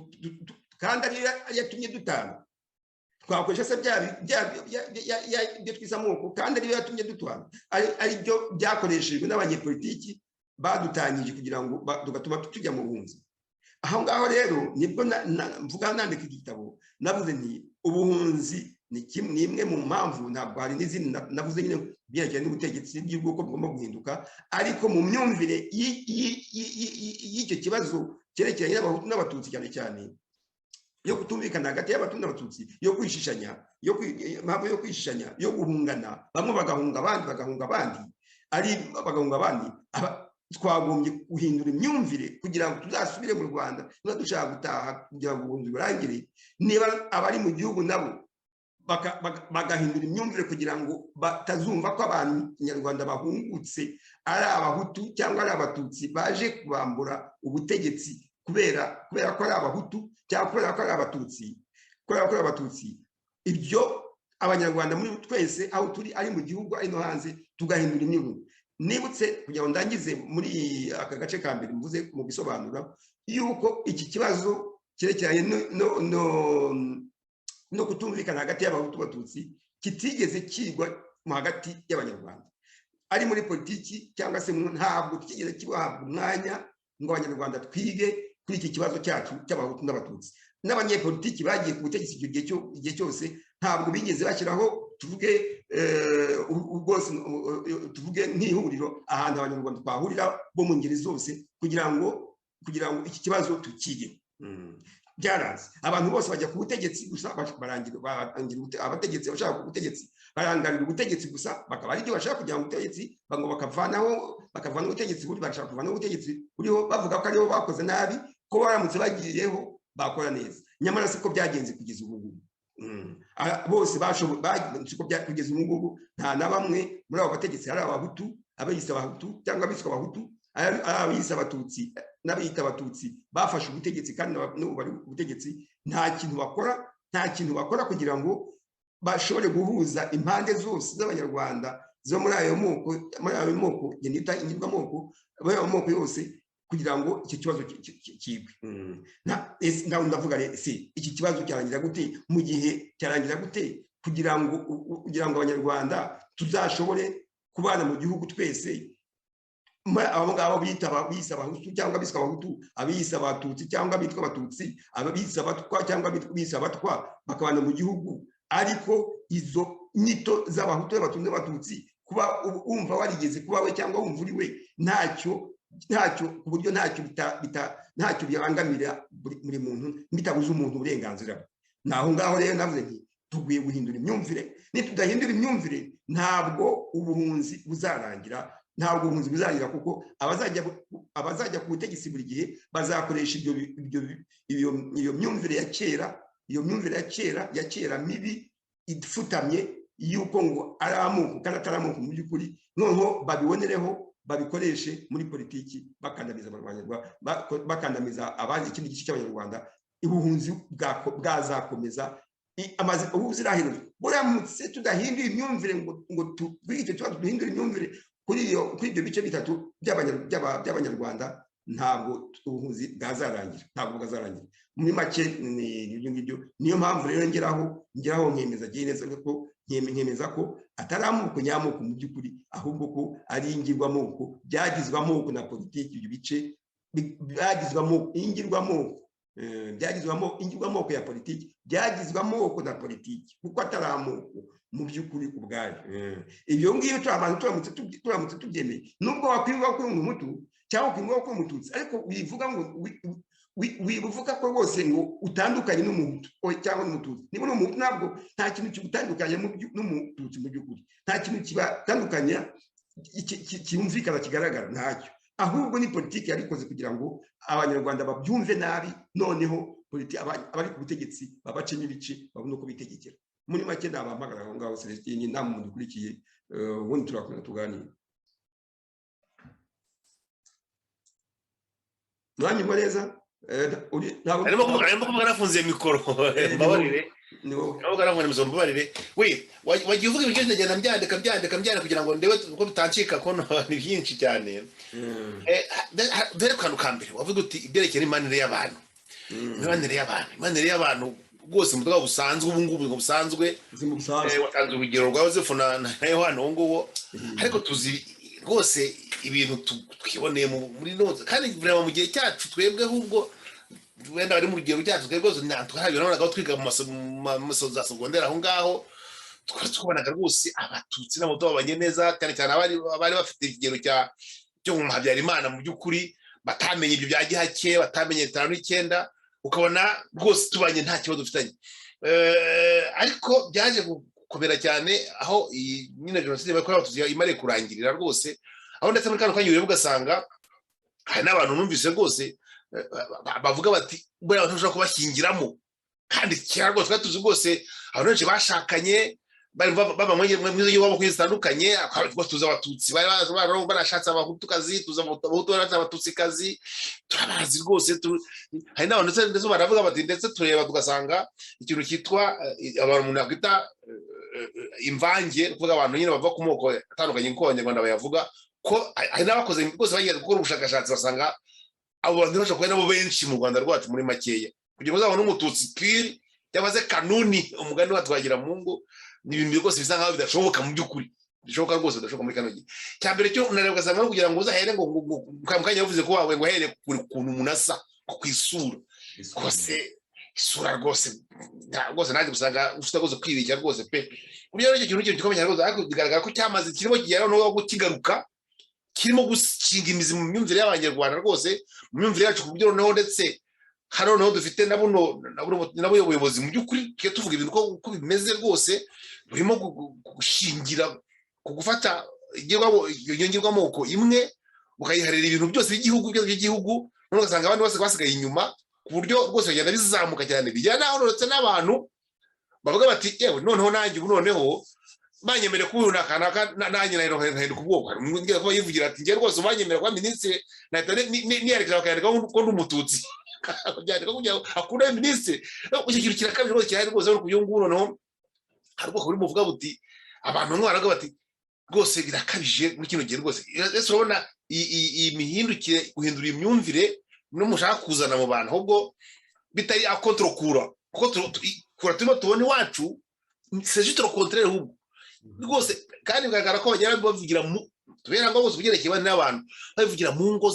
kandi ari yatumye dutana. Twakoresha se byo twise amoko kandi ari yatumye dutana, ari byo byakoreshejwe n'abanyepolitiki badutangije kugira ngo tugatuma tujya mu buhunzi. Aho ngaho rero nibwo mvuga nandika igitabo navuze nti ubuhunzi ni imwe mu mpamvu, ntabwo hari n'izindi navuze nyine byerekeye n'ubutegetsi bw'ubwoko bugomba guhinduka, ariko mu myumvire y'icyo kibazo cyerekeranye n'abatutsi cyane cyane yo kutumvikana hagati y'abatutsi n'abatutsi, yo kwishishanya, impamvu yo kwishishanya, yo guhungana, bamwe bagahunga abandi, twagombye guhindura imyumvire kugira ngo tuzasubire mu Rwanda niba dushaka gutaha kugira ngo ubuhunzi burangire. Niba abari mu gihugu nabo bagahindura imyumvire kugira ngo batazumva ko abantu Nyarwanda bahungutse ari abahutu cyangwa ari abatutsi baje kubambura ubutegetsi kubera ko ari abahutu cyangwa kubera ko ari abatutsi. Ibyo Abanyarwanda muri twese aho turi, ari mu gihugu ari no hanze, tugahindura imyumvire. Nibutse kugira ngo ndangize muri aka gace ka mbere mvuze mu bisobanura yuko iki kibazo cyerekeranye no kutumvikana hagati y'abahutu n'abatutsi kitigeze kigwa mu hagati y'Abanyarwanda, ari muri politiki cyangwa se ntabwo kigeze kibahabwa umwanya ngo Abanyarwanda twige kuri iki kibazo cyacu cy'abahutu n'abatutsi. N'abanyepolitiki bagiye ku butegetsi igihe cyose ntabwo bigeze bashyiraho tuvuge nk'ihuriro ahantu Abanyarwanda twahurira bo mu ngeri zose kugira ngo iki kibazo tukige. Byaranze, abantu bose bajya ku butegetsi gusa barangira abategetsi bashaka ku butegetsi barangarira ubutegetsi gusa, bakaba ari byo bashaka kugira ngo ubutegetsi bakavana ubutegetsi buri, bashaka kuvana ubutegetsi buriho bavuga ko aribo bakoze nabi, ko baramutse bagiyeho bakora neza. Nyamara siko byagenze kugeza ubu ngubu. Bose kugeza ubu ngubu nta na bamwe muri abo bategetsi hari abahutu, abiyise abahutu cyangwa abiswe abahutu, abiyise abatutsi n'abiyita abatutsi bafashe ubutegetsi kandi n'ubu bari ku butegetsi. Nta kintu bakora kugira ngo bashobore guhuza impande zose z'Abanyarwanda zo muri ayo moko nita ingirwamoko, ayo moko yose, kugira ngo iki kibazo kigwe. Ndavuga rero iki kibazo cyarangira gute? Mu gihe cyarangira gute kugira ngo Abanyarwanda tuzashobore kubana mu gihugu twese, abo ngabo biyise abahutu cyangwa biswe abahutu, abiyise abatutsi cyangwa bitwa abatutsi, abiyise abatwa cyangwa bise abatwa, bakabana mu gihugu. Ariko izo nyito z'abahutu n'abatutsi n'abatutsi, kuba wumva warigeze kuba we cyangwa wumva uri we, ntacyo ku buryo ntacyo birangamira buri muntu, bitabuza umuntu uburenganzira bwe. Naho ngaho rero navuze nti tugwiye guhindura imyumvire. Nitudahindura imyumvire ntabwo ubuhunzi buzarangira, kuko abazajya ku butegetsi buri gihe bazakoresha iyo myumvire ya kera mibi ifutamye yuko ngo ari amoko kandi atari amoko mu by'ukuri, noneho babibonereho babikoreshe muri politiki bakandamiza Abanyarwanda, bakandamiza abandi ikindi gice cy'Abanyarwanda. Ubuhunzi bwazakomeza ubuziraherezo buramutse tudahinduye imyumvire ngo twite tuba duhindura imyumvire kuri ibyo bice bitatu by'Abanyarwanda. Ntabwo ubuhunzi bwazarangira, muri make. Niyo mpamvu rero ngeraho nkemeza ko atari amoko nyamoko mu by'ukuri, ahubwo ko ari ingirwamoko byagizwe amoko na politiki. Ibyo bice byagizwamo ingirwamoko ya politiki, byagizwe amoko na politiki, kuko atari amoko mu by'ukuri ubwayo. Ibyo ngibyo turamutse tubyemeye, nubwo wakwibuka ko uri umuhutu cyangwa ukimwa ko umututsi ariko wivuga ngo wivuga ko rwose ngo utandukanye n'umuntu cyangwa n'umututsi niba n'umuntu ntabwo nta kintu kigutandukanye n'umututsi mu by'ukuri nta kintu kibatandukanya cyumvikana kigaragara ntacyo ahubwo ni politiki yarikoze kugira ngo abanyarwanda babyumve nabi noneho abari ku butegetsi babacemo ibice babone uko bitegekera muri make nabahamagara aho ngaho Celestine nta muntu ukurikiye ubundi turakomeza tuganira mwanyuma neza arimo kuvuga nafunze mikoro mbabarire ntabwo arangwa n'imizo mbabarire we wagiye uvuga ibyo ndagenda mbyandika kugira ngo ndebe uko bitancika ko ni byinshi cyane dore kantu kambere wavuga uti ibyerekeye imanire y'abantu rwose mu bwabo busanzwe ubu ngubu busanzwe watanze urugero rwa Yozefu na Yohana uwo nguwo ariko tuzi rwose ibintu twiboneye muri none kandi mu gihe cyacu twebwe ahubwo wenda bari mu rugero cyacu twebwe rwose twarabonaga twiga mu masomo za segonderi aho ngaho twabonaga rwose abatutsi n'abahutu babanye neza cyane cyane abari bafite ikigero cyo mu Habyarimana mu by'ukuri batamenye ibyo bya gihake batamenye 59 ukabona rwose tubanye nta kibazo dufitanye ariko byaje kubera cyane aho nyine jenoside bakora abatutsi imare kurangirira rwose aho ndetse muri kano kanyure ugasanga hari n'abantu numvise rwose bavuga bati buri abantu bashobora kubashyingiramo kandi cyangwa rwose twatuzi rwose abantu benshi bashakanye baba mu gihugu zitandukanye tuzi abatutsi barashatse abahutukazi tuzi abahutu barashatse abatutsikazi turabazi rwose hari n'abantu ndetse baravuga bati ndetse tureba tugasanga ikintu cyitwa abantu nakwita imvange kuvuga abantu nyine bava ku moko atandukanye nk'uko abanyarwanda bayavuga ko hari n'abakoze rwose bagiye gukora ubushakashatsi basanga abo bantu bashobora kuba nabo benshi mu Rwanda rwacu muri makeya kugira ngo uzabone umututsi pire cyangwa se kanuni umugani watwagira mu ngo ni ibintu rwose bisa nkaho bidashoboka mu by'ukuri bishoboka rwose bidashoboka muri kano gihe cyambere cyo unareba ugasanga kugira ngo uzahere ngo mukanya yavuze ko wawe ngo here kuntu umuntu asa ku isura rwose isura rwose nanjye gusanga ufite rwose kwibikira rwose pe uriya rero ikintu gikomeye rwose ariko bigaragara ko cyamaze kirimo kigera no gukigaruka kirimo gushinga imizi mu myumvire y'abanyarwanda rwose mu myumvire yacu ku buryo noneho ndetse hari noneho dufite nabo ubuyobozi mu by'ukuri tuvuga ibintu uko bimeze rwose burimo gushingira ku gufata ingirwamoko imwe ukayiharira ibintu byose by'igihugu none ugasanga abandi bose basigaye inyuma ku buryo rwose bagenda bizamuka cyane bijyana aho ndetse n'abantu bavuga bati yewe noneho nanjye ubu noneho banyemere kubura kanaka nanjye nahinduka ubwoko ngiye kuba yivugira ati ngiye rwose banyemera kuba minisitiri nahita niyerekeza bakayandika ko ndi umututsi byandika kugira ngo akure minisitiri icyo kintu kirakabije rwose kirahari rwose ku byungu noneho hari ubwoko burimo buvuga buti abantu bamwe baravuga bati rwose birakabije muri kino gihe rwose ese urabona iyi mihindukire guhindura imyumvire no mushaka kuzana mu bantu ahubwo bitari akontrokura kuko turimo tubona iwacu c'est juste le contraire ahubwo rwose kandi bigaragara ko bagera bavugira tubera ngo bose ugerekeye n'abantu bavugira mu ngo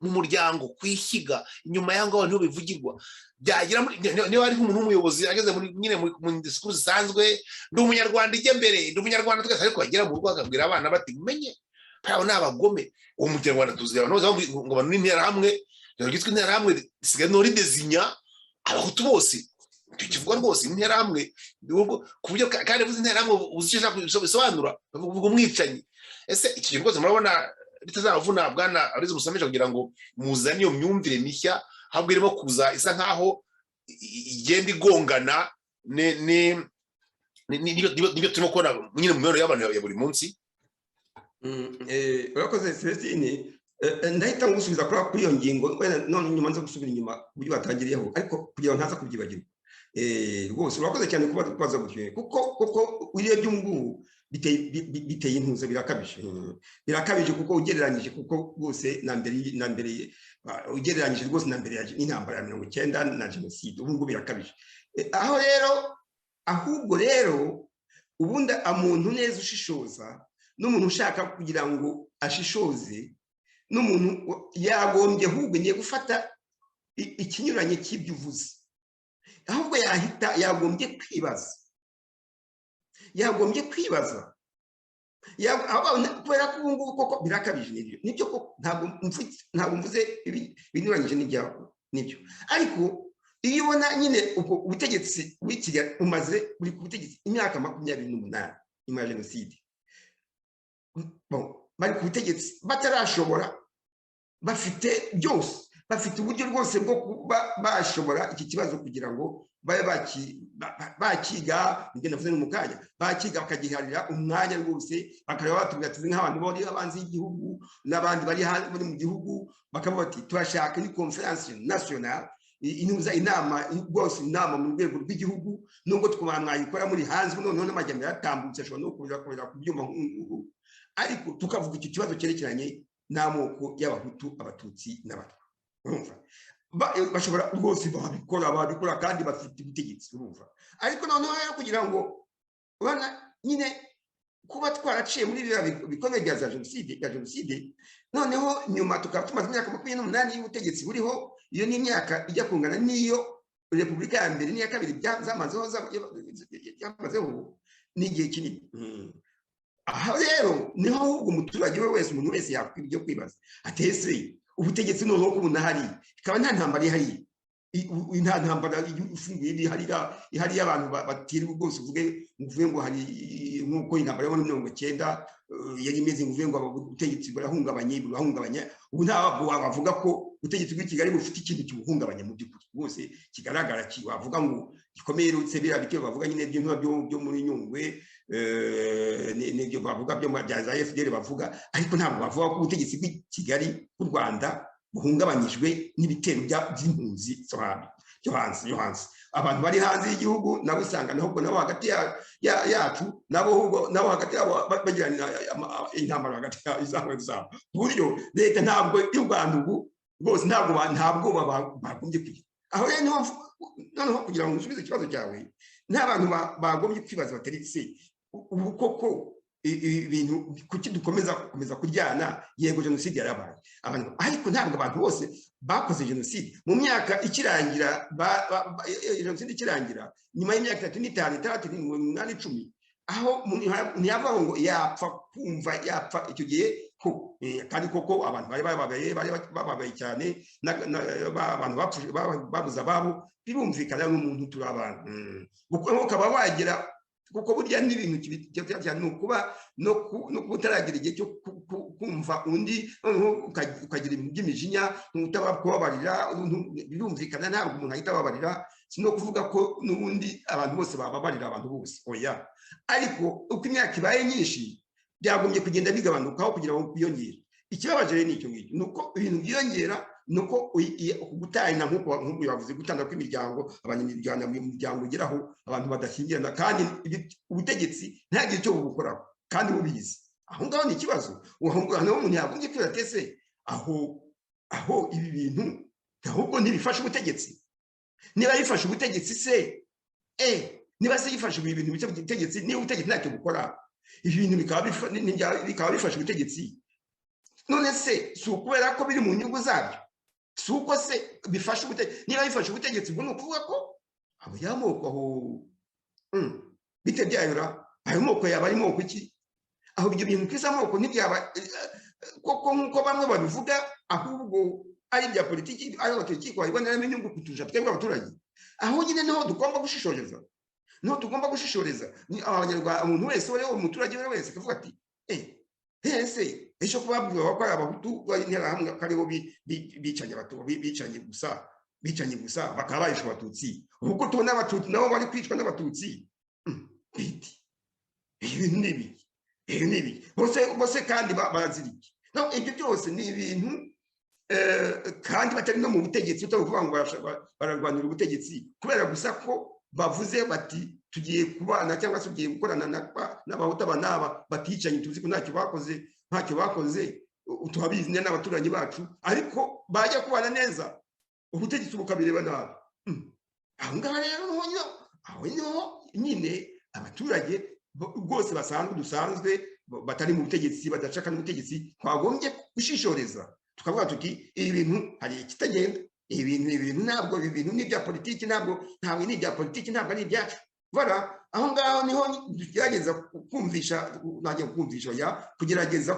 mu muryango kwishyiga inyuma y'aho ngaho niho bivugirwa byagira niba ari nk'umuntu w'umuyobozi ageze nyine mu discours zisanzwe ndi umunyarwanda ijye mbere ndi umunyarwanda twese ariko bagera mu rugo akabwira abana bati menye pao n'abagome uwo munyarwanda tuzi abantu ngo abantu n'intera hamwe gitwa intera hamwe sigaye no ridezinya abahutu bose tukivuga rwose intera hamwe ku buryo kandi vuze intera hamwe uzishaka bisobanura bavuga umwicanyi ese iki kintu rwose murabona bitazavuna bwana arizo musomeje kugira ngo muzane iyo myumvire mishya ahubwo irimo kuza isa nkaho igenda igongana nibyo turimo kubona nyine mu mibereho y'abantu ya buri munsi urakoze Celestine ndahita ngusubiza kuri iyo ngingo none nyuma nza gusubira inyuma uburyo batangiriyeho ariko kugira ngo ntaza kubyibagirwa rwose urakoze cyane kuba twaza gutyo kuko uriye by'ubu biteye intuza birakabije kuko ugereranyije kuko rwose na mbere ugereranyije rwose na mbere y'intambara ya 1990 na jenoside ubu ngubu birakabije ahubwo rero ubundi umuntu neza ushishoza n'umuntu ushaka kugira ngo ashishoze n'umuntu yagombye ahubwo ngiye gufata ikinyuranye cy'ibyo uvuze ahubwo yagombye kwibaza kubera ko ubu ngubu koko birakabije nibyo koko ntabwo mvuze binyuranyije n'ibyo ariko iyo ubona nyine ubutegetsi w'ikigali umaze buri ku butegetsi imyaka 28 nyuma ya jenoside bari ku butegetsi batarashobora bafite byose bafite uburyo rwose bwo kuba bashobora iki kibazo kugira ngo babe bakiga ngenda vuze mu kanya bakiga bakagiharira umwanya rwose bakareba batubwira tuzi nk'abantu bari abanzi y'igihugu n'abandi bari mu gihugu bakavuga bati turashaka ni conference nationale inuza inama rwose inama mu rwego rw'igihugu nubwo twamwayikora muri hanze noneho n'amajyambere atambutse ashobora no kubera kubyuma nk'ubu ariko tukavuga iki kibazo cyerekeranye n'amoko y'abahutu abatutsi n'abatwa urumva bashobora rwose babikora kandi bafite ubutegetsi urumva ariko noneho rero kugira ngo ubona nyine kuba twaraciye muri bikomeye bya jenoside noneho nyuma tukaba tumaze imyaka 28 y'ubutegetsi buriho iyo ni imyaka ijya kungana n'iyo repubulika ya mbere n'iya kabiri byamazeho n'igihe kinini aha rero niho ahubwo umuturage we wese umuntu wese yakwiba ibyo kwibaza atese ubutegetsi noneho ko bunahari ikaba nta ntambara ihari nta ntambara ifunguye ihari y'abantu batiriwe rwose uvuge ngo hari nk'uko intambara yo muri 1990 yari imeze ngo uvuge ngo ubutegetsi burahungabanya ubu ntabwo wavuga ko ubutegetsi bw'ikigali bufite ikintu kibuhungabanya mu by'ukuri rwose kigaragara wavuga ngo gikomeye rutse biriya bavuga nyine byo muri Nyungwe n'ibyo bavuga byo bya za FDL bavuga ariko ntabwo bavuga ko ubutegetsi bw'ikigali bw'u Rwanda buhungabanyijwe n'ibitero by'impunzi yo hanze abantu bari hanze y'igihugu nabo usanga nabo hagati yacu nabo hagati yabo bagirana intambara hagati zabo buryo leta ntabwo y'u Rwanda ubu rwose ntabwo bagombye kugira aho rero noneho kugira ngo usubize ikibazo cyawe n'abantu bagombye kwibaza batari se ubu koko ibintu kuki dukomeza kuryana yego jenoside yarabaye abantu ariko ntabwo abantu bose bakoze jenoside mu myaka ikirangira jenoside ikirangira nyuma y'imyaka 35 8 10 aho ntiyavuga ngo yapfa icyo gihe ko kandi koko abantu bari bababaye cyane abantu babuze ababo birumvikana n'umuntu turi abantu ukaba wagira kuko burya n'ibintu cyane no kutaragira igihe cyo kumva undi ukagira ibintu by'imijinya kubabarira birumvikana ntabwo umuntu ahita ababarira si no kuvuga ko n'ubundi abantu bose bababarira abantu bose oya ariko uko imyaka ibaye nyinshi byagombye kugenda bigabanukaho kugira ngo biyongere ikibabaje rero nicyo ngicyo nuko ibintu byiyongera nuko gutana nk'uko yavuze gutana kw'imiryango abanyamuryango mu miryango ugeraho abantu badashyingirana kandi ubutegetsi ntagire icyo bubukoraho kandi bubizi aho ngaho ni ikibazo uhangurana n'umuntu yagombye kwiratese aho ibi bintu ahubwo ntibifasha ubutegetsi niba yifasha ubutegetsi se niba se yifasha ibintu bice ubutegetsi niba ubutegetsi ntacyo bukora ibi bintu bikaba bifasha ubutegetsi none se si ukubera ko biri mu nyungu zabyo si uko se bifasha ubutegetsi niba bifasha ubutegetsi ubwo ni ukuvuga ko abo y'amoko aho bite byayura ayo moko yaba ari moko iki aho ibyo bintu kwisa amoko ntibyaba koko nk'uko bamwe babivuga ahubwo ari ibya politiki ari abaturage bayiboneramo inyungu kuturusha twebwe abaturage aho nyine niho tugomba gushishoreza ni abanyarwanda umuntu wese umuturage wese akavuga ati ese ejo kubabwira ko ari abahutu interahamwe karibo bicanye gusa bakaba bayisha abatutsi ubwo tubona abatutsi nabo bari kwicwa n'abatutsi biti ibintu nibi bose kandi baraziriki no ibyo byose ni ibintu kandi batari no mu butegetsi utavuga ngo bararwanira ubutegetsi kubera gusa ko bavuze bati tugiye kubana cyangwa se tugiye gukorana n'abahutu n'aba baticanye tuzi ko ntacyo bakoze tuhabizi n'abaturanyi bacu ariko bajya kubana neza ubutegetsi bukabireba nabi aho ngaho rero niho nyine abaturage rwose dusanzwe batari mu butegetsi badashaka n'ubutegetsi twagombye gushishoreza tukavuga tuti ibi bintu hari ikitagenda ibintu ntabwo ibi bintu ni ibya politiki ntabwo ni ibya politiki ntabwo ari ibyacu bara aho ngaho niho tugerageza kumvisha ya kugerageza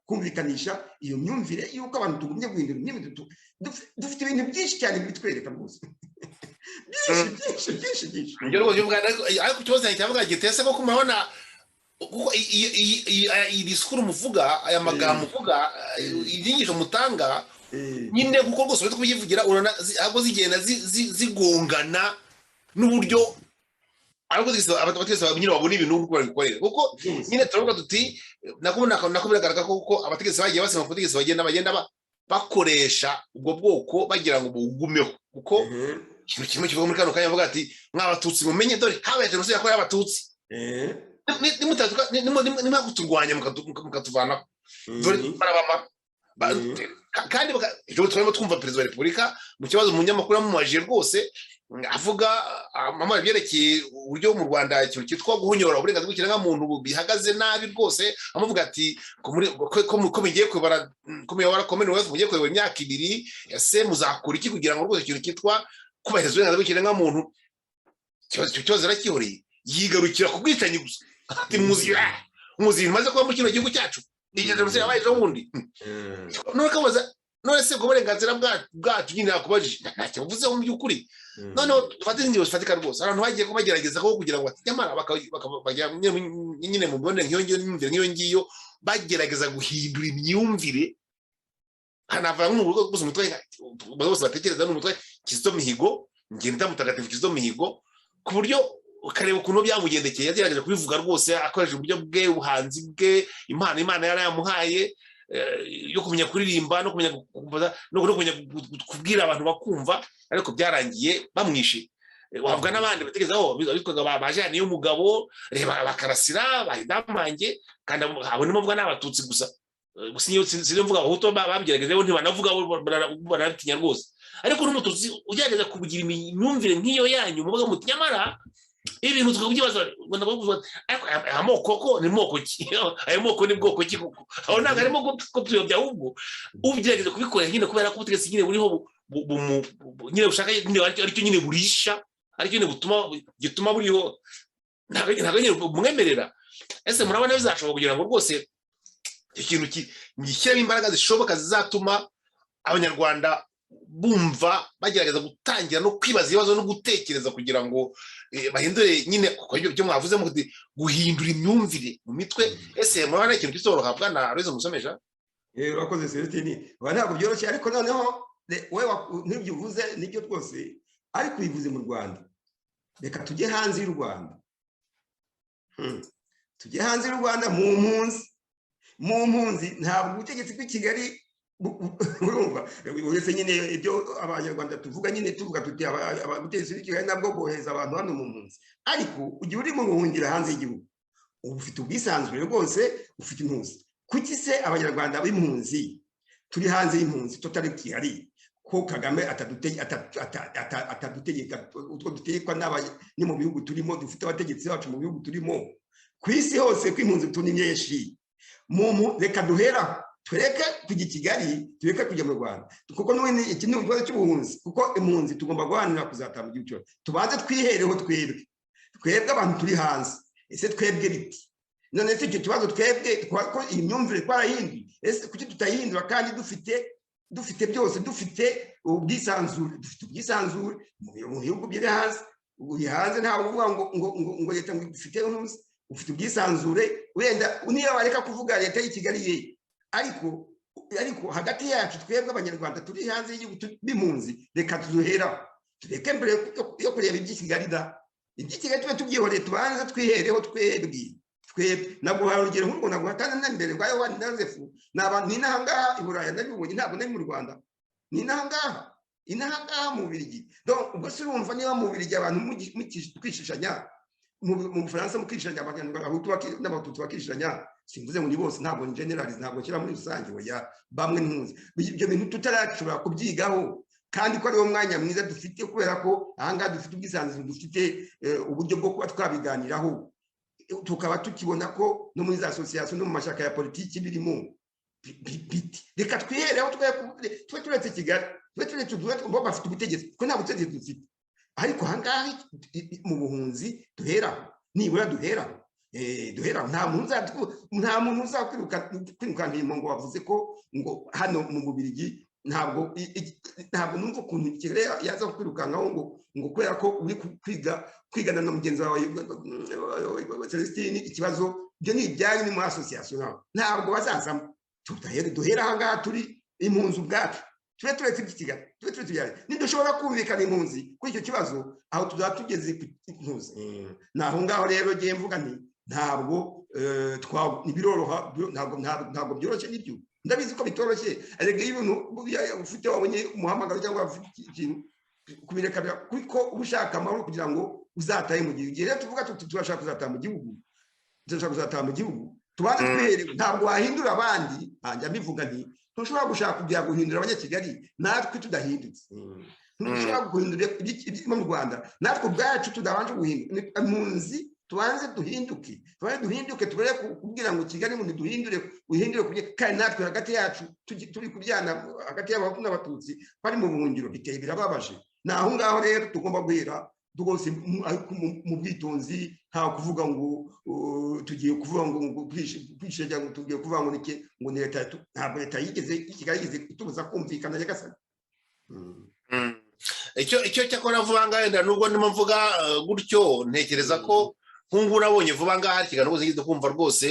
kumvikanisha iyo myumvire yuko abantu tugumye guhindura imyumvire. Dufite ibintu byinshi cyane bitwereka rwose byinshi. Ariko ikibazo cyavuga gitese ko kumabona kuko iyi disikuru muvuga aya magambo muvuga inyigisho mutanga nyine kuko rwose uretse kuyivugira urana ahubwo zigenda zigongana n'uburyo abategetsi nyine babona ibintu uko babikorera kuko nyine turavuga tuti nakubigaragara kuko abategetsi bagiye basema abategetsi bagenda bakoresha ubwo bwoko bagira ngo bugumeho kuko ikintu kimwe kivuga muri kano kanya avuga ati mw'abatutsi mumenye dore habaye jenoside yakorewe abatutsi nimba kuturwanya mukatuvanaho dore barabama kandi turimo twumva perezida wa repubulika mu kibazo umunyamakuru yamumajije rwose avuga amara byerekeye uburyo mu Rwanda ikintu cyitwa guhunyora uburenganzira bw'ikiremwamuntu bihagaze nabi rwose amuvuga ati ko mugiye kubara Commonwealth mugiye kuyobora imyaka 2 ese muzakora iki kugira ngo rwose ikintu cyitwa kubahiriza uburenganzira bw'ikiremwamuntu cyoze rakihoreye yigarukira ku bwicanyi gusa ati muzi maze kuba mu kino gihugu cyacu igeze mu yabaye ejo bundi none kabaza none se uburenganzira bwacu nyine yakubajije ntacyo buvuze mu by'ukuri none dufate ingingo zifatika rwose abantu bagiye kubagerageza ko kugira ngo nyamara bakajya nyine mu bone nk'iyo ngiyo bagerageza guhindura imyumvire hanava nk'urugo gusa umutwe bose batekereza n'umutwe Kizito Mihigo ngenda mutagatifu Kizito Mihigo ku buryo ukareba ukuntu byamugendekeye yagerageje kubivuga rwose akoresha uburyo bwe ubuhanzi bwe Imana yari yamuhaye yo kumenya kuririmba no kumenya kubwira abantu bakumva ariko byarangiye bamwishe wavuga n'abandi bategerezaho bitwaga bajyaniye umugabo reba bakarasira bahidamange kandi abone muvuga n'abatutsi gusa sinzi mvuga abahutu babigerageje bo ntibanavuga baratinya rwose ariko n'umututsi ugerageza kubugira imyumvire nk'iyo yanyu muvuga muti nyamara ibintu tukabyibaza amoko ko ni moko ki ayo moko ni bwoko ki kuko aho ntabwo arimo ko tuyobya ahubwo ugerageza kubikorera nyine kubera ko ubutegetsi nyine buriho nyine ushaka aricyo nyine burisha aricyo nyine gituma buriho ntabwo nyine mwemerera ese murabona bizashobora kugira ngo rwose ikintu gishyiramo imbaraga zishoboka zizatuma abanyarwanda bumva bagerageza gutangira no kwibaza ibibazo no gutekereza kugira ngo bahindure nyine kuko ibyo mwavuze mu guhindura imyumvire mu mitwe ese murabona ikintu cyoroha bwana Aloyize Musomesha urakoze Celestine ntabwo byoroshye ariko noneho wewe n'ibyo uvuze nibyo twose ariko ubivuze mu Rwanda reka tujye hanze y'u Rwanda tujye hanze y'u Rwanda mu mpunzi ntabwo ubutegetsi bw'i Kigali urumva uretse nyine ibyo abanyarwanda tuvuga nyine tuvuga tuti abategetsi b'i Kigali nabwo bohereza abantu hano mu mpunzi ariko ugiye uri mu buhungira hanze y'igihugu uba ufite ubwisanzure rwose ufite impunzi kuki se abanyarwanda b'impunzi turi hanze y'impunzi tutari Kigali ko Kagame atadutegeka utwo dutegekwa ni mu bihugu turimo dufite abategetsi bacu mu bihugu turimo ku isi hose ko impunzi tuni myinshi reka duhera tureke kujya i Kigali tureke kujya mu Rwanda kuko n'ubundi iki ni ikibazo cy'ubuhunzi kuko impunzi tugomba guharanira kuzataha mu gihugu cyacu tubanze twihereho twebwe abantu turi hanze ese twebwe biti none se icyo kibazo twebwe ko iyi myumvire twarahinduye ese kuki tutayihindura kandi dufite byose dufite ubwisanzure mu bihugu biri hanze uri hanze ntawe uvuga ngo leta ngo dufite ufite ubwisanzure wenda niyo bareka kuvuga leta y'i Kigali ye ariko hagati yacu twebwe abanyarwanda turi hanze y'igihugu b'impunzi reka tuzuhera tureke mbere yo kureba iby'i Kigali tube tubyihoreye tubanze twihereho twebwe naguha urugero nk'urwo naguhatana na mbere rwa Yohani na Yozefu ni n'ahangaha i Buraya nabibonye ntabwo nari mu Rwanda ni n'ahangaha mu Bubiligi donc ubwo se urumva niba mu Bubiligi abantu twishishanya mu Bufaransa mukishanya n'abatutsi bakishanya simvuze ngo ni bose ntabwo ni generalize ntabwo nshyira muri rusange oya bamwe ntuzi ibyo bintu tutarashobora kubyigaho kandi ko ariwo mwanya mwiza dufite kubera ko ahangaha dufite ubwisanzure dufite uburyo bwo kuba twabiganiraho tukaba tukibona ko no muri za association no mu mashyaka ya politiki birimo reka twihereho twe turetse Kigali twe turetse bo bafite ubutegetsi ko nta butegetsi dufite ariko ahangaha mu buhunzi duheraho nibura duheraho nta muntu uzakwirukanka inyuma ngo wavuze ko ngo hano mu Bubiligi ntabwo numva ukuntu Kigali yaza kwirukankaho ngo kubera ko uri kwigana na mugenzi wawe Celestine ikibazo byo ni ibyanyu ni mu association ntabwo bazazamo duhera ahangaha turi impunzi ubwacu tube turetse ikigali tube turetse nidushobora kumvikana impunzi kuri icyo kibazo aho tuzaba tugeze impunzi naho ngaho rero ngiye mvuga nti ntabwo biroroha ntabwo byoroshye n'ibyo ndabizi ko bitoroshye ariko iyo ufite wabonye umuhamagaro cyangwa ikintu kubireka kuko ushaka amahoro kugira ngo uzatahe mu gihugu rero tuvuga turashaka kuzataha mu gihugu tubanze twiherewe ntabwo wahindura abandi njya mbivuga nti ntushobora gushaka kugira guhindura abanyakigali natwe tudahindutse ntushobora guhindura ibyo mu Rwanda natwe ubwacu tudabanje guhindura impunzi tubanze duhinduke tubere kubwira ngo Kigali ngo duhindure kandi natwe hagati yacu turi kubyana hagati y'abahutu n'abatutsi bari mu buhungiro biteye birababaje naho ngaho rero tugomba guhera rwose mu bwitonzi nta kuvuga ngo tugiye kuvuga ngo kwishe cyangwa tugiye kuvuga ngo ngo ni leta ntabwo leta yigeze itubuza kumvikana nyagasani icyo cyakora vuba ngaho wenda nubwo ndimo mvuga gutyo ntekereza ko nk'ubu nabonye vuba ngaho hari ikiganiro rwose ngiye kumva rwose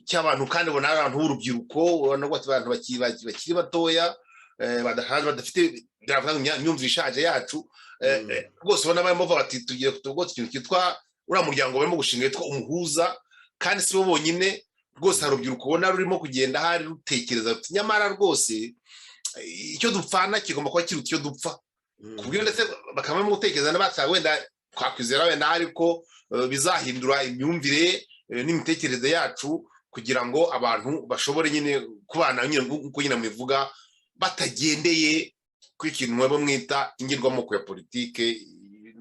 cy'abantu kandi ubona ari abantu b'urubyiruko ubona ko abantu bakiri batoya badafite imyumvire ishaje yacu rwose ubona barimo bavuga bati tugiye rwose ikintu cyitwa uriya muryango barimo gushinga witwa umuhuza kandi si bo bonyine rwose hari urubyiruko ubona rurimo kugenda hari rutekereza nyamara rwose icyo dupfana kigomba kuba kiruta icyo dupfa ku buryo ndetse bakaba barimo gutekereza n'abashaka wenda twakwizera wenda ariko bizahindura imyumvire n'imitekerereze yacu kugira ngo abantu bashobore nyine kubana nk'uko nyine mubivuga batagendeye kuri ikintu mwaba mwita ingirwamoko ya politiki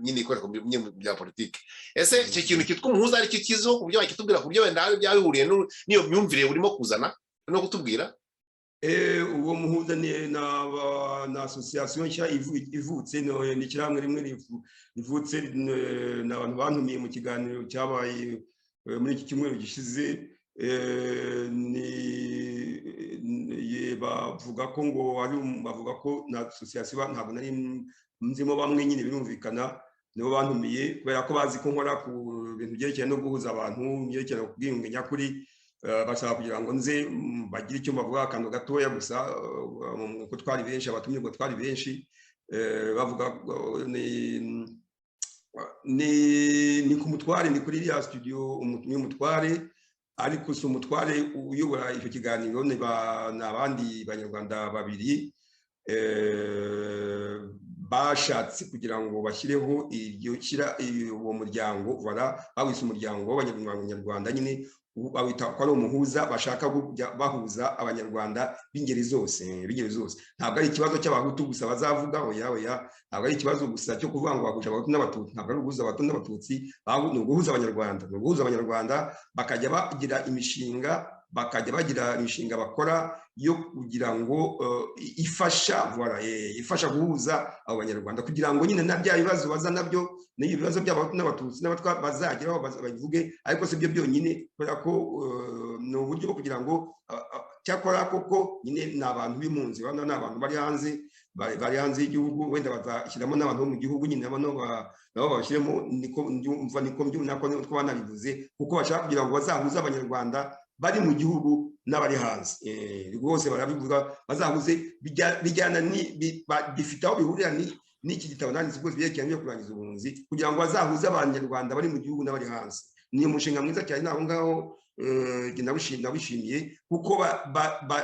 nyine ikoreshwa bya politiki ese icyo kintu cyitwa umuhuza ari cyo kizo ku buryo bakitubwira ku buryo wenda byaba bihuriye n'iyo myumvire urimo kuzana no kutubwira uwo muhuza na association nshya ivutse ni kiramwe rimwe rivutse n'abantu bantumiye mu kiganiro cyabaye muri iki cyumweru gishize bavuga ko bavuga ko na association ntabwo nari nzimo bamwe nyine birumvikana nibo bantumiye kubera ko bazi ko nkora ku bintu byerekeranye no guhuza abantu byerekeranye ku bwiyunge nyakuri bashaka kugira ngo nze bagire icyo bavuga akantu gatoya gusa ko twari benshi abatumirwa twari benshi bavuga ni ku mutware ni kuri iriya studio umutware ariko si umutware uyobora icyo kiganiro ni abandi banyarwanda babiri bashatse kugira ngo bashyireho uwo muryango bawise umuryango w'abanyarwanda nyine bawita ko ari umuhuza bashaka bahuza abanyarwanda b'ingeri zose ntabwo ari ikibazo cy'abahutu gusa bazavuga oya ntabwo ari ikibazo gusa cyo kuvuga ngo bahuje abahutu n'abatutsi ntabwo ari uguhuza abahutu n'abatutsi ni uguhuza abanyarwanda bakajya bagira imishinga bakora yo kugira ngo ifasha guhuza abo banyarwanda kugira ngo nyine na bya bibazo baza nabyo n'ibibazo by'abahutu n'abatutsi bazageraho babivuge ariko si byo byonyine kubera ko ni uburyo bwo kugira ngo cyakora koko nyine ni abantu b'impunzi bano ni abantu bari hanze y'igihugu wenda bazashyiramo n'abantu bo mu gihugu nyine nabo babashyiremo niko banabivuze kuko bashaka kugira ngo bazahuze abanyarwanda bari mu gihugu n'abari hanze rwose barabivuga bazahuze bijyana bifite aho bihurira n'iki gitabo nanditse rwose byerekeranye no kurangiza ubuhunzi kugira ngo bazahuze abanyarwanda bari mu gihugu n'abari hanze ni umushinga mwiza cyane naho ngaho nabishimiye kuko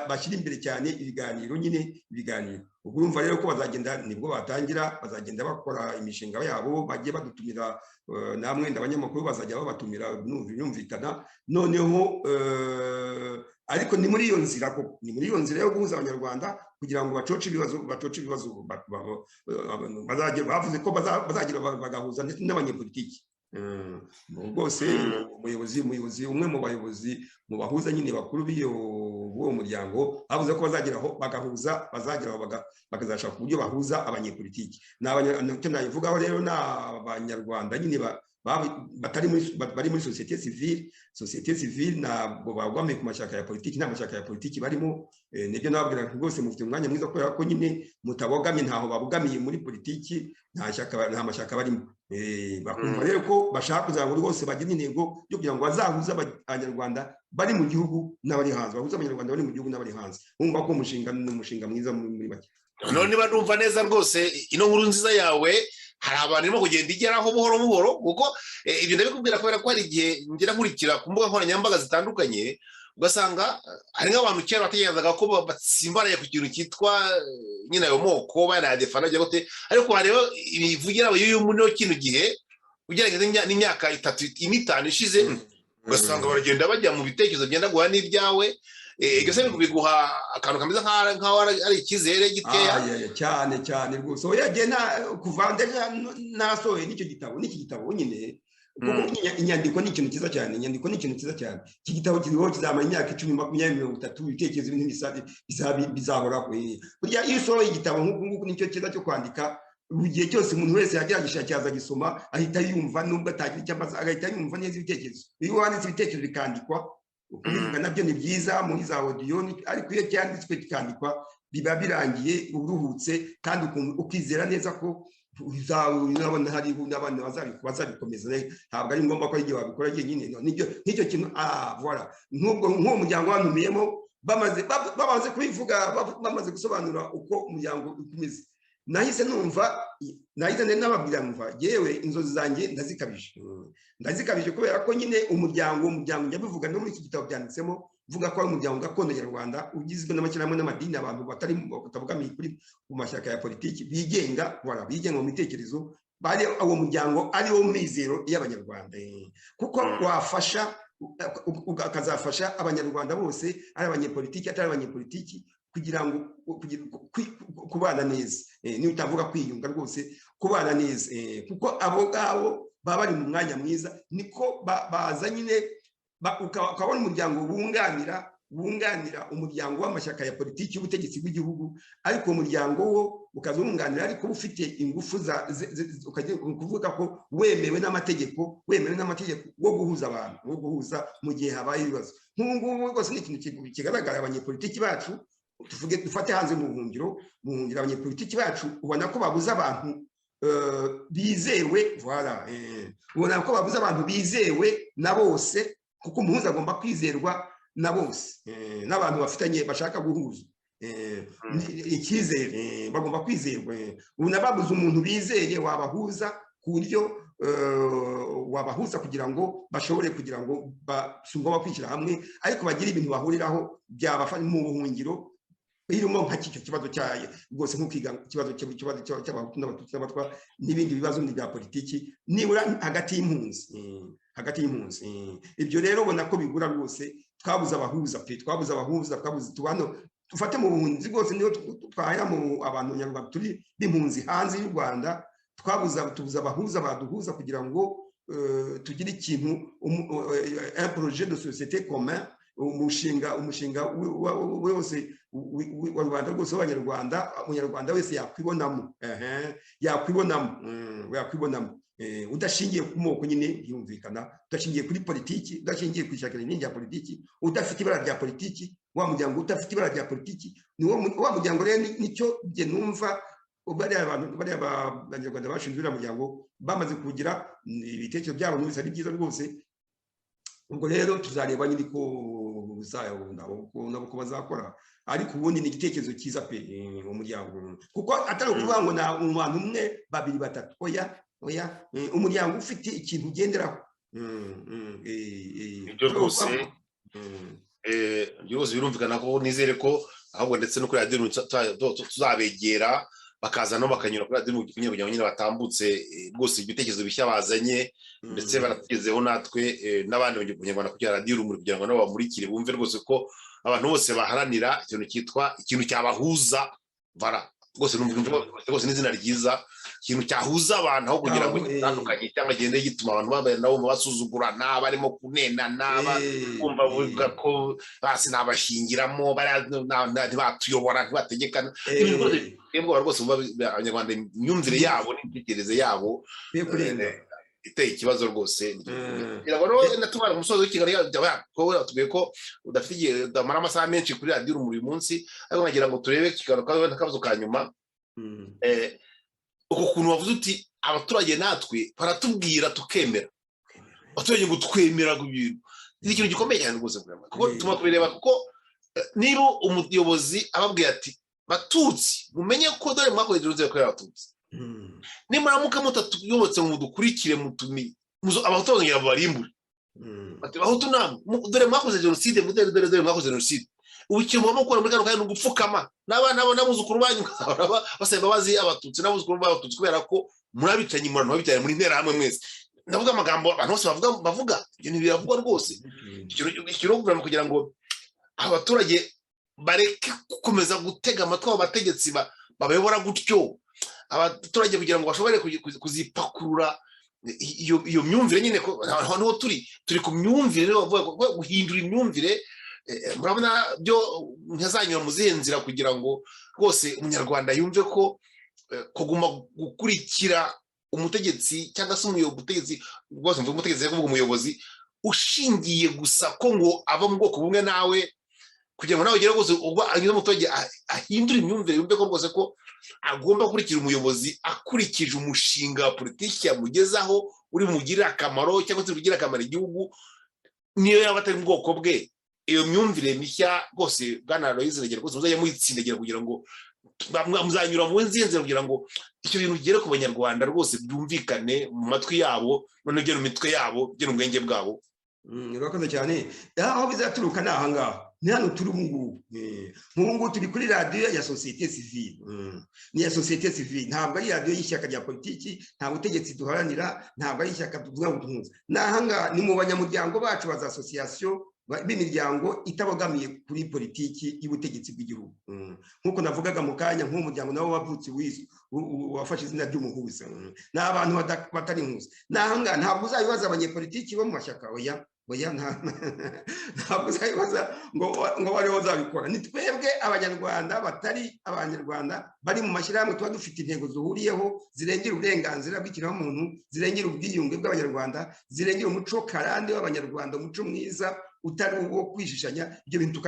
bashyira imbere cyane ibiganiro ubwo urumva rero ko nibwo bazagenda bakora imishinga yabo bagiye badutumira namwe abanyamakuru bazajya babatumira birumvikana noneho ariko ni muri iyo nzira yo guhuza abanyarwanda kugira ngo bacoce ibibazo bavuze ko bazagira bagahuza ndetse n'abanyepolitiki rwose umuyobozi umwe mu bayobozi mu bahuza nyine bakuru b'uwo muryango bavuze ko bazageraho bagahuza bazageraho bakazashaka uburyo bahuza abanyepolitiki icyo nabivugaho rero ni abanyarwanda nyine bari muri sosiyete sivile ntabwo bagwamiye ku mashyaka ya politiki nta mashyaka ya politiki barimo nibyo nababwira rwose mufite umwanya mwiza kubera ko nyine mutabogamye ntaho babogamiye muri politiki nta mashyaka barimo bakumva rero ko bashaka kuzaba buri bose bagira intego yo kugira ngo bazahuze abanyarwanda bari mu gihugu n'abari hanze bahuze abanyarwanda bari mu gihugu n'abari hanze bumva ko umushinga ni umushinga mwiza muri make none niba numva neza rwose ino nkuru nziza yawe hari abantu barimo kugenda igeraho buhoro buhoro kuko ibyo ndabikubwira kubera ko hari igihe ngira nkurikira ku mbuga nkoranyambaga zitandukanye ugasanga hari nk'abantu kera bategerezaga ko batsimbaraye ku kintu cyitwa nyine ayo moko banayadefana cyangwa se ariko hareba ibivugira y'uyu muri kino gihe ugerageza n'imyaka 3-5 ishize ugasanga baragenda bajya mu bitekerezo byenda guha n'ibyawe igase biguha akantu kameze nk'aho ari ikizere giteya cyane rwose oya gena kuva ndetse nasohoye n'iki gitabo nyine kuko inyandiko ni ikintu cyiza cyane iki gitabo kiriho kizamara imyaka 10 20 30 ibitekerezo ibintu bizahoraho burya iyo usohoye igitabo nk'uko nicyo cyiza cyo kwandika buri gihe cyose umuntu wese yagira gishaka gisoma ahita yumva nubwo atagira icyo amaze agahita yumva neza ibitekerezo iyo wanditse ibitekerezo bikandikwa ukubivuga nabyo ni byiza muri za audio ariko iyo cyanditswe kikandikwa biba birangiye uruhutse kandi ukizera neza ko uzabona hari n'abandi bazabikomeza ntabwo ari ngombwa ko igihe wabikora nyine n'icyo kintu voilà nk'uwo muryango wantumiyemo bamaze kubivuga bamaze gusobanura uko umuryango ukomeza nahise nababwira numva yewe inzozi zanjye ndazikabije kubera ko nyine umuryango njya bivuga no muri iki gitabo byanditsemo vuga ko ari umuryango gakondo nyarwanda ugizwe n'amashyirahamwe n'amadini abantu batabogamiye kuri mu mashyaka ya politiki bigenga mu mitekerezo bari uwo muryango ari wo mizero y'abanyarwanda kuko wafasha ukazafasha abanyarwanda bose ari abanyepolitiki atari abanyepolitiki kugira ngo kubana neza niyo utavuga kwiyunga rwose kubana neza kuko abo ngabo baba bari mu mwanya mwiza niko baza nyine ukabona umuryango wunganira umuryango w'amashyaka ya politiki y'ubutegetsi bw'igihugu ariko umuryango wo ukazunganira ariko ufite ingufu kuvuga ko wemewe n'amategeko wo guhuza abantu wo guhuza mu gihe habaye ibibazo nk'ubu ngubu rwose ni ikintu kigaragara abanyepolitiki bacu dufate hanze mu buhungiro abanyepolitiki bacu ubona ko babuze abantu bizewe ubona ko babuze abantu bizewe na bose kuko umuhuza agomba kwizerwa na bose n'abantu bafitanye bashaka guhuza icyizere bagomba kwizerwa ubona babuze umuntu bizeye wabahuza ku buryo wabahuza kugira ngo bashobore kugira ngo basungwa kwishyira hamwe ariko bagire ibintu bahuriraho byabafasha mu buhungiro birimo nka cyo kibazo cyaye rwose nk'ukiga ikibazo cy'abahutu n'abatutsi n'abatwa n'ibindi bibazo bya politiki nibura hagati y'impunzi ibyo rero ubona ko bigura rwose twabuze abahuza tubano dufate mu buhunzi rwose niyo twahera mu abantu nyarwanda turi b'impunzi hanze y'u Rwanda tubuza abahuza baduhuza kugira ngo tugire ikintu un projet de société commun umushinga wose wa rubanda rwose w'abanyarwanda umunyarwanda wese yakwibonamo udashingiye ku moko nyine yumvikana udashingiye kuri politiki udashingiye ku ishyaka rinini rya politiki udafite ibara rya politiki wa muryango udafite ibara rya politiki ni wa muryango rero nicyo bye numva bariya banyarwanda bashinzwe uriya muryango bamaze kugira ibitekerezo byabo n'ibisa ari byiza rwose ubwo rero tuzareba nyine ko nabo ko bazakora ariko ubundi ni igitekerezo cyiza pe umuryango kuko atari ukuvuga ngo na abantu umwe babiri batatu oya umuryango ufite ikintu ugenderaho ibyo rwose birumvikana ko nizere ko ahubwo ndetse no kuri radiyo tuzabegera bakaza no bakanyura kuri radiyo kugira ngo nyine batambutse rwose ibitekerezo bishya bazanye ndetse baratugezeho natwe n'abandi banyarwanda kugira radiyo urumuri kugira ngo nabo bamurikire bumve rwose ko abantu bose baharanira ikintu cyitwa ikintu cyabahuza rwose numva rwose n'izina ryiza ikintu cyahuza abantu aho kugira ngo gitandukanye cyangwa gende gituma abantu babana nabo basuzugurana barimo kunenana kumva vuga ko basi nabashingiramo batuyobora ntibategekana ibintu rwose twebwe rwose abanyarwanda imyumvire yabo n'imitekerereze yabo iteye ikibazo rwose rero natubara umusozo w'ikiganiro yawe tugiye ko udafite igihe udamara amasaha menshi kuri radiyo urumuri uyu munsi ariko nagira ngo turebe ikiganiro n'akabazo ka nyuma uko kuntu wavuze uti abaturage natwe baratubwira tukemera abaturage ngo twemera ibintu ni ikintu gikomeye cyane rwose kuko tuma kubireba kuko niba umuyobozi ababwiye ati batutsi mumenye ko dore mwakoze uruze ko abatutsi nimuramuka mutatuyobotse mu dukurikire mutumi abahutu bazongera barimbure bati abahutu namwe dore mwakoze jenoside dore mwakoze jenoside ubu ikintu mukora muri kano kanya n'ugupfukama n'abana n'abuzukuru banyu basaba bazi abatutsi n'abuzukuru b'abatutsi kubera ko murabicanyi murano babitanye muri ntera hamwe mwese ndavuga amagambo abantu bose bavuga ibyo ntibiravugwa rwose ikintu kugira ngo abaturage bareke gukomeza gutega amatwi abategetsi babayobora gutyo abaturage kugira ngo bashobore kuzipakurura iyo myumvire nyine ko aho turi ku myumvire bavuga guhindura imyumvire murabona byo ntazanyura mu zihe nzira kugira ngo rwose umunyarwanda yumve ko kuguma gukurikira umutegetsi cyangwa se umutegetsi rwose mvuga umutegetsi kuvuga umuyobozi ushingiye gusa ko ngo ava mu bwoko bumwe nawe kugira ngo nawe ugere rwose ubwo anyuze umuturage ahindura imyumvire yumve ko rwose ko agomba gukurikira umuyobozi akurikije umushinga wa politiki yamugezaho uri bumugirire akamaro cyangwa se ugirire akamaro igihugu niyo yaba atari mu bwoko bwe iyo myumvire mishya rwose bwana Aloyize rwose muzajya muyitsindagira kugira ngo muzanyura mu nzira kugira ngo icyo bintu kigere ku banyarwanda rwose byumvikane mu matwi yabo none byo mu mitwe yabo byo mu bwenge bwabo. Urakoze cyane aho bizaturuka ni ahangaha ni hano turi ubu ngubu turi kuri radiyo ya sosiyete sivile ni ya sosiyete sivile ntabwo ari radiyo y'ishyaka rya politiki nta butegetsi duharanira ntabwo ari ishyaka tuvuga ngo duhuze ni ahangaha ni mu banyamuryango bacu ba za asosiyasiyo b'imiryango itabogamiye kuri politiki y'ubutegetsi bw'igihugu nk'uko navugaga mu kanya nk'umuryango nawo wavutse wafashe izina ry'umuhuza ni abantu batari impuza ni ahangaha ntabwo uzabibaza abanyepolitiki bo mu mashyaka oya ntabwo uzabibaza ngo bariho bazabikora ni twebwe abanyarwanda batari abanyarwanda bari mu mashyirahamwe tuba dufite intego duhuriyeho zirengera uburenganzira bw'ikiremwamuntu zirengera ubwiyunge bw'abanyarwanda zirengera umuco karande w'abanyarwanda umuco mwiza utari uwo kwishishanya ibyo bintu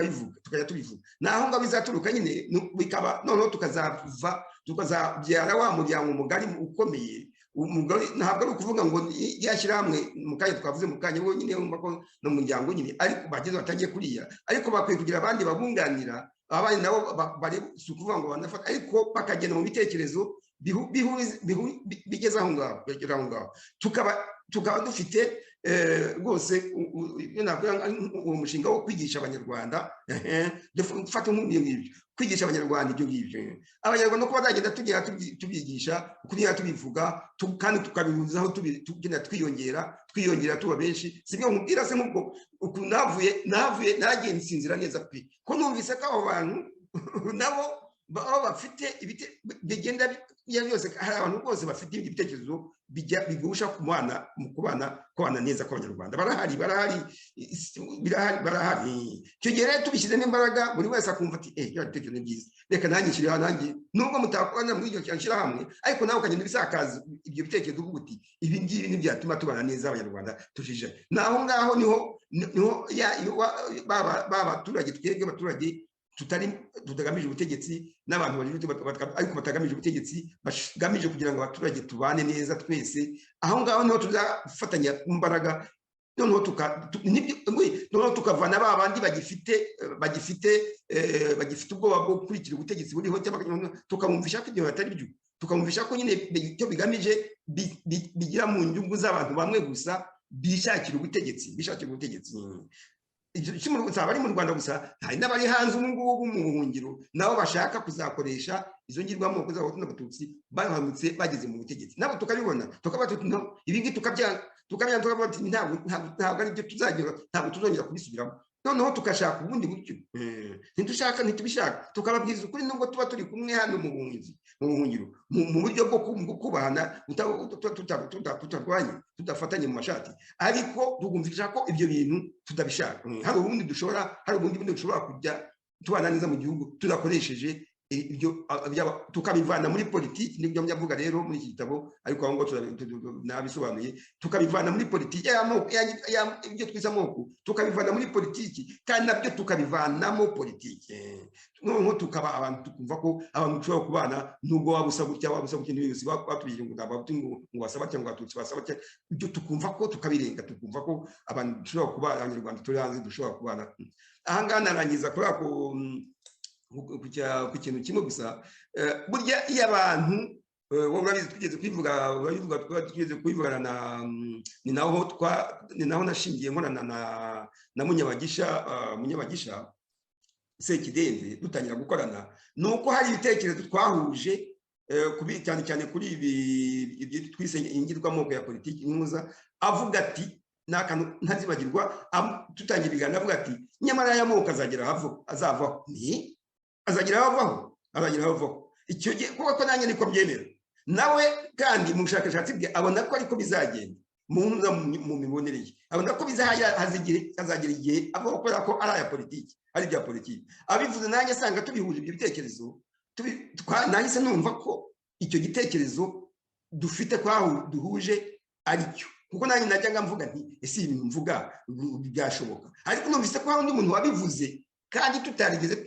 tukajya tubivuga naho ngaho bizaturuka nyine bikaba noneho tukazabyara wa muryango mugari ukomeye ntabwo ari ukuvuga ngo yashyirahamwe mu kanya twavuze mu kanya wo nyine wumva ko no muryango nyine ariko bageze batangiye kuriya ariko bakwiye kugira abandi babunganira abandi nabo bari si ukuvuga ngo banafata ariko bakagenda mu bitekerezo bigeze aho ngaho tukaba dufite rwose uwo mushinga wo kwigisha abanyarwanda dufata nk'ibyo ngibyo kwigisha abanyarwanda ibyo ngibyo abanyarwanda uko bazagenda tugenda tubigisha kugenda tubivuga kandi tukabihuzaho tugenda twiyongera tuba benshi si byo nkubwira se nk'ubwo navuye nagiye nsinzira neza pe ko numvise ko abo bantu nabo baba bafite bigenda byose hari abantu bose bafite ibitekerezo bigusha kubana neza kw'abanyarwanda barahari icyo gihe rero tubishyizemo imbaraga buri wese akumva ati ibyo bitekerezo ni byiza reka nanjye nshyiriho nanjye nubwo mutakorana muri iryo nshyira hamwe ariko nawe ukagenda ubisakaza ibyo bitekerezo uvuga uti ibi ngibi ntibyatuma tubana neza abanyarwanda tujije naho ngaho niho ba baturage twebwe abaturage tutagamije ubutegetsi n'abantu ariko batagamije ubutegetsi bagamije kugira ngo abaturage tubane neza twese aho ngaho niho tuzafatanya imbaraga noneho tukavana ba bandi bagifite ubwoba bwo gukurikira ubutegetsi buriho tukamwumvisha ko ibyo batari byo tukamwumvisha ko nyine icyo bigamije bigira mu nyungu z'abantu bamwe gusa bishakira ubutegetsi bari mu Rwanda gusa hari n'abari hanze ubu ngubu mu buhungiro nabo bashaka kuzakoresha izo ngirwamoko z'abahutu n'abatutsi bahamutse bageze mu butegetsi nabo tukabibona ibi ngibi tukabyanga tukavuga ati ntabwo ari byo tuzagira ntabwo tuzongera kubisubiramo noneho tukashaka ubundi buryo ntitubishaka tukababwiza ukuri nubwo tuba turi kumwe hano mu buhungiro mu buryo bwo kubahana tutarwanye tudafatanye mu mashati ariko tugumvisha ko ibyo bintu tudabishaka hari ubundi dushobora kujya tubana neza mu gihugu tudakoresheje ibyo tukabivana muri politiki nibyo myavuga rero muri iki gitabo ariko aho ngo nabisobanuye tukabivana muri politiki ibyo twisa amoko tukabivana muri politiki kandi nabyo tukabivanamo politiki noneho tukaba abantu tukumva ko abantu dushobora kubana nubwo wabusa gutya n'ibintu batubije ngo ntabwo ngo wasaba cyangwa abatutsi basaba cyangwa ibyo tukumva ko tukabirenga tukumva ko abantu dushobora kubana abanyarwanda turi hanze dushobora kubana aha ngaha narangiza kubera ko ku kintu kimwe gusa burya iyo abantu urabizi tugeze kwivugana ni naho nashingiye nkorana na munyabagisha Sekidende dutangira gukorana nuko hari ibitekerezo twahuje cyane cyane kuri ibi twise ingirwamoko ya politiki nkuza avuga ati nakantu ntazibagirwa tutangira ibiganiro avuga ati nyamara aya moko azavaho icyo gihe kuko nanjye niko byemera nawe kandi mu bushakashatsi bwe abona ko ariko bizagenda mu mibonere ye abona ko hazagera igihe avuga kubera ko ari aya politiki ari ibya politiki abivuze nanjye asanga tubihuje ibyo bitekerezo nahise numva ko icyo gitekerezo dufite duhuje aricyo kuko nanjye najyaga mvuga nti ese ibintu mvuga byashoboka ariko numvise ko hari undi muntu wabivuze kandi tutarigeze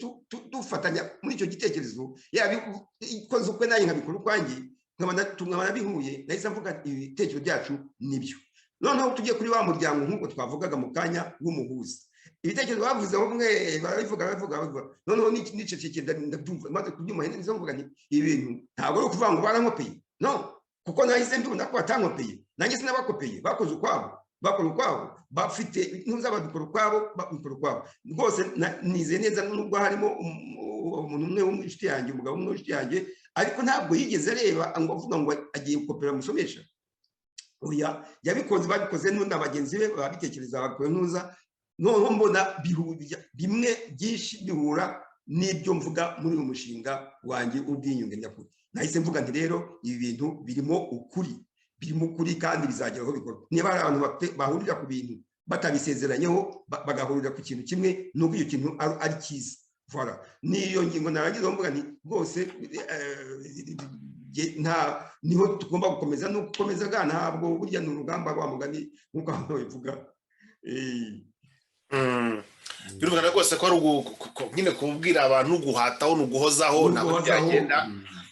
dufatanya muri icyo gitekerezo yabikoze ukwe nanjye nkabikora ukwanjye nkabona bihuye nahise mvuga ibitekerezo byacu nibyo noneho tugiye kuri wa muryango nk'uko twavugaga mu kanya w'umuhuza ibitekerezo bavuze bamwe barabivuga noneho n'iceceke ndabyumva maze kubyumva nizo mvuga nti ibintu ntabwo ari ukuvuga ngo barankopeye no kuko nahise mbibona ko batankopeye nanjye sinabakopeye bakoze ukwabo bafite ntuzababikora ukwabo rwose nizeye neza nubwo harimo umuntu umwe w'inshuti yanjye umugabo umwe w'inshuti yanjye ariko ntabwo yigeze areba ngo avuga ngo agiye gukopera musomesha oya babikoze n'undi bagenzi be babitekereza bakora ntuza noneho mbona bimwe byinshi bihura n'ibyo mvuga muri uyu mushinga wanjye ubwiyunge nyakuri nahise mvuga nti rero ibi bintu birimo ukuri kandi bizagera aho bikorwa niba hari abantu bahurira ku bintu batabisezeranyeho bagahurira ku kintu kimwe n'ubwo iyo kintu ari cyiza voilà niyo ngingo narangiza mvuga nti rwose niho tugomba gukomeza no gukomeza ntabwo burya ni urugamba rwa mugani nk'uko abantu babivuga birumvikana rwose ko ari nyine kubwira abantu guhataho no guhozaho ntabwo byagenda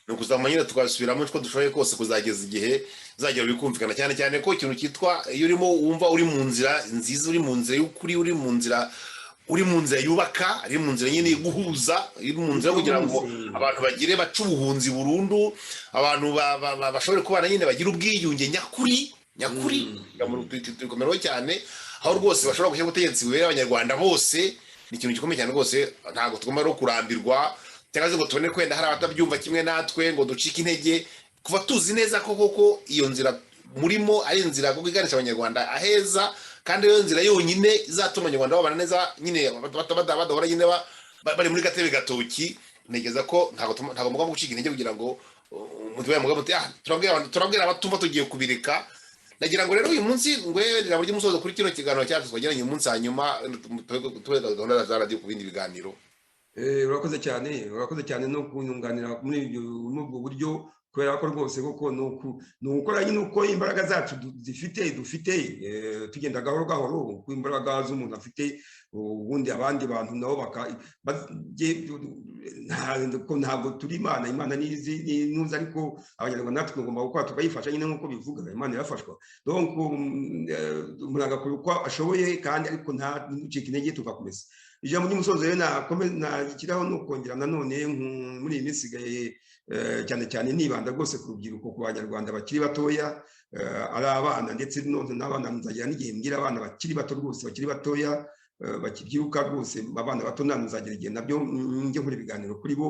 ni ukuzamura nyine tugasubiramo uko dushoboye kose kuzageza igihe bizagera bikumvikana cyane cyane ko ikintu cyitwa iyo urimo wumva uri mu nzira nziza uri mu nzira y'ukuri uri mu nzira yubaka ari mu nzira nyine guhuza iri mu nzira kugira ngo abantu bagire baca ubuhunzi burundu abantu bashobore kubana nyine bagira ubwiyunge nyakuri tukomeraho cyane aho rwose bashobora gushyira ubutegetsi bubera abanyarwanda bose ni ikintu gikomeye cyane rwose ntabwo tugomba no kurambirwa cyangwa se ngo tubone kwenda hari abatabyumva kimwe natwe ngo ducike intege kuva tuzi neza ko koko iyo nzira murimo ari inzira kuko iganisha abanyarwanda aheza kandi iyo nzira yonyine izatuma abanyarwanda babana neza nyine badahora nyine bari muri gatebe gatoki ntegeza ko ntabwo mugomba gucika intege kugira ngo mugabo turabwira abatumva tugiye kubireka nagira ngo rero uyu munsi ngwerera buryo musozo kuri kino kiganiro cyacu twagiranye umunsi hanyuma tuweza gahunda za radio ku bindi biganiro urakoze cyane no kunyunganira muri ubwo buryo kubera ko rwose koko ni ukora nyine uko imbaraga zacu dufite tugenda gahoro ku imbaraga z'umuntu afite ubundi abandi bantu nabo ntabwo turi imana ntuzi ariko abanyarwanda natwe tugomba gukora tukayifasha nyine nk'uko bivuga imana irafashwa donc umuntu agakora uko ashoboye kandi ariko ntucike intege tugakomeza ijambo ry'umusozo rero nakiraho ni ukongera nanone muri iyi minsi isigaye cyane cyane nibanda rwose ku rubyiruko ku banyarwanda bakiri batoya ari abana ndetse n'abana nzagira n'igihe mbwira abana bakiri bato rwose bakiri batoya bakibyiruka rwose abana bato nzagira igihe nabyo njye nkora ibiganiro kuri bo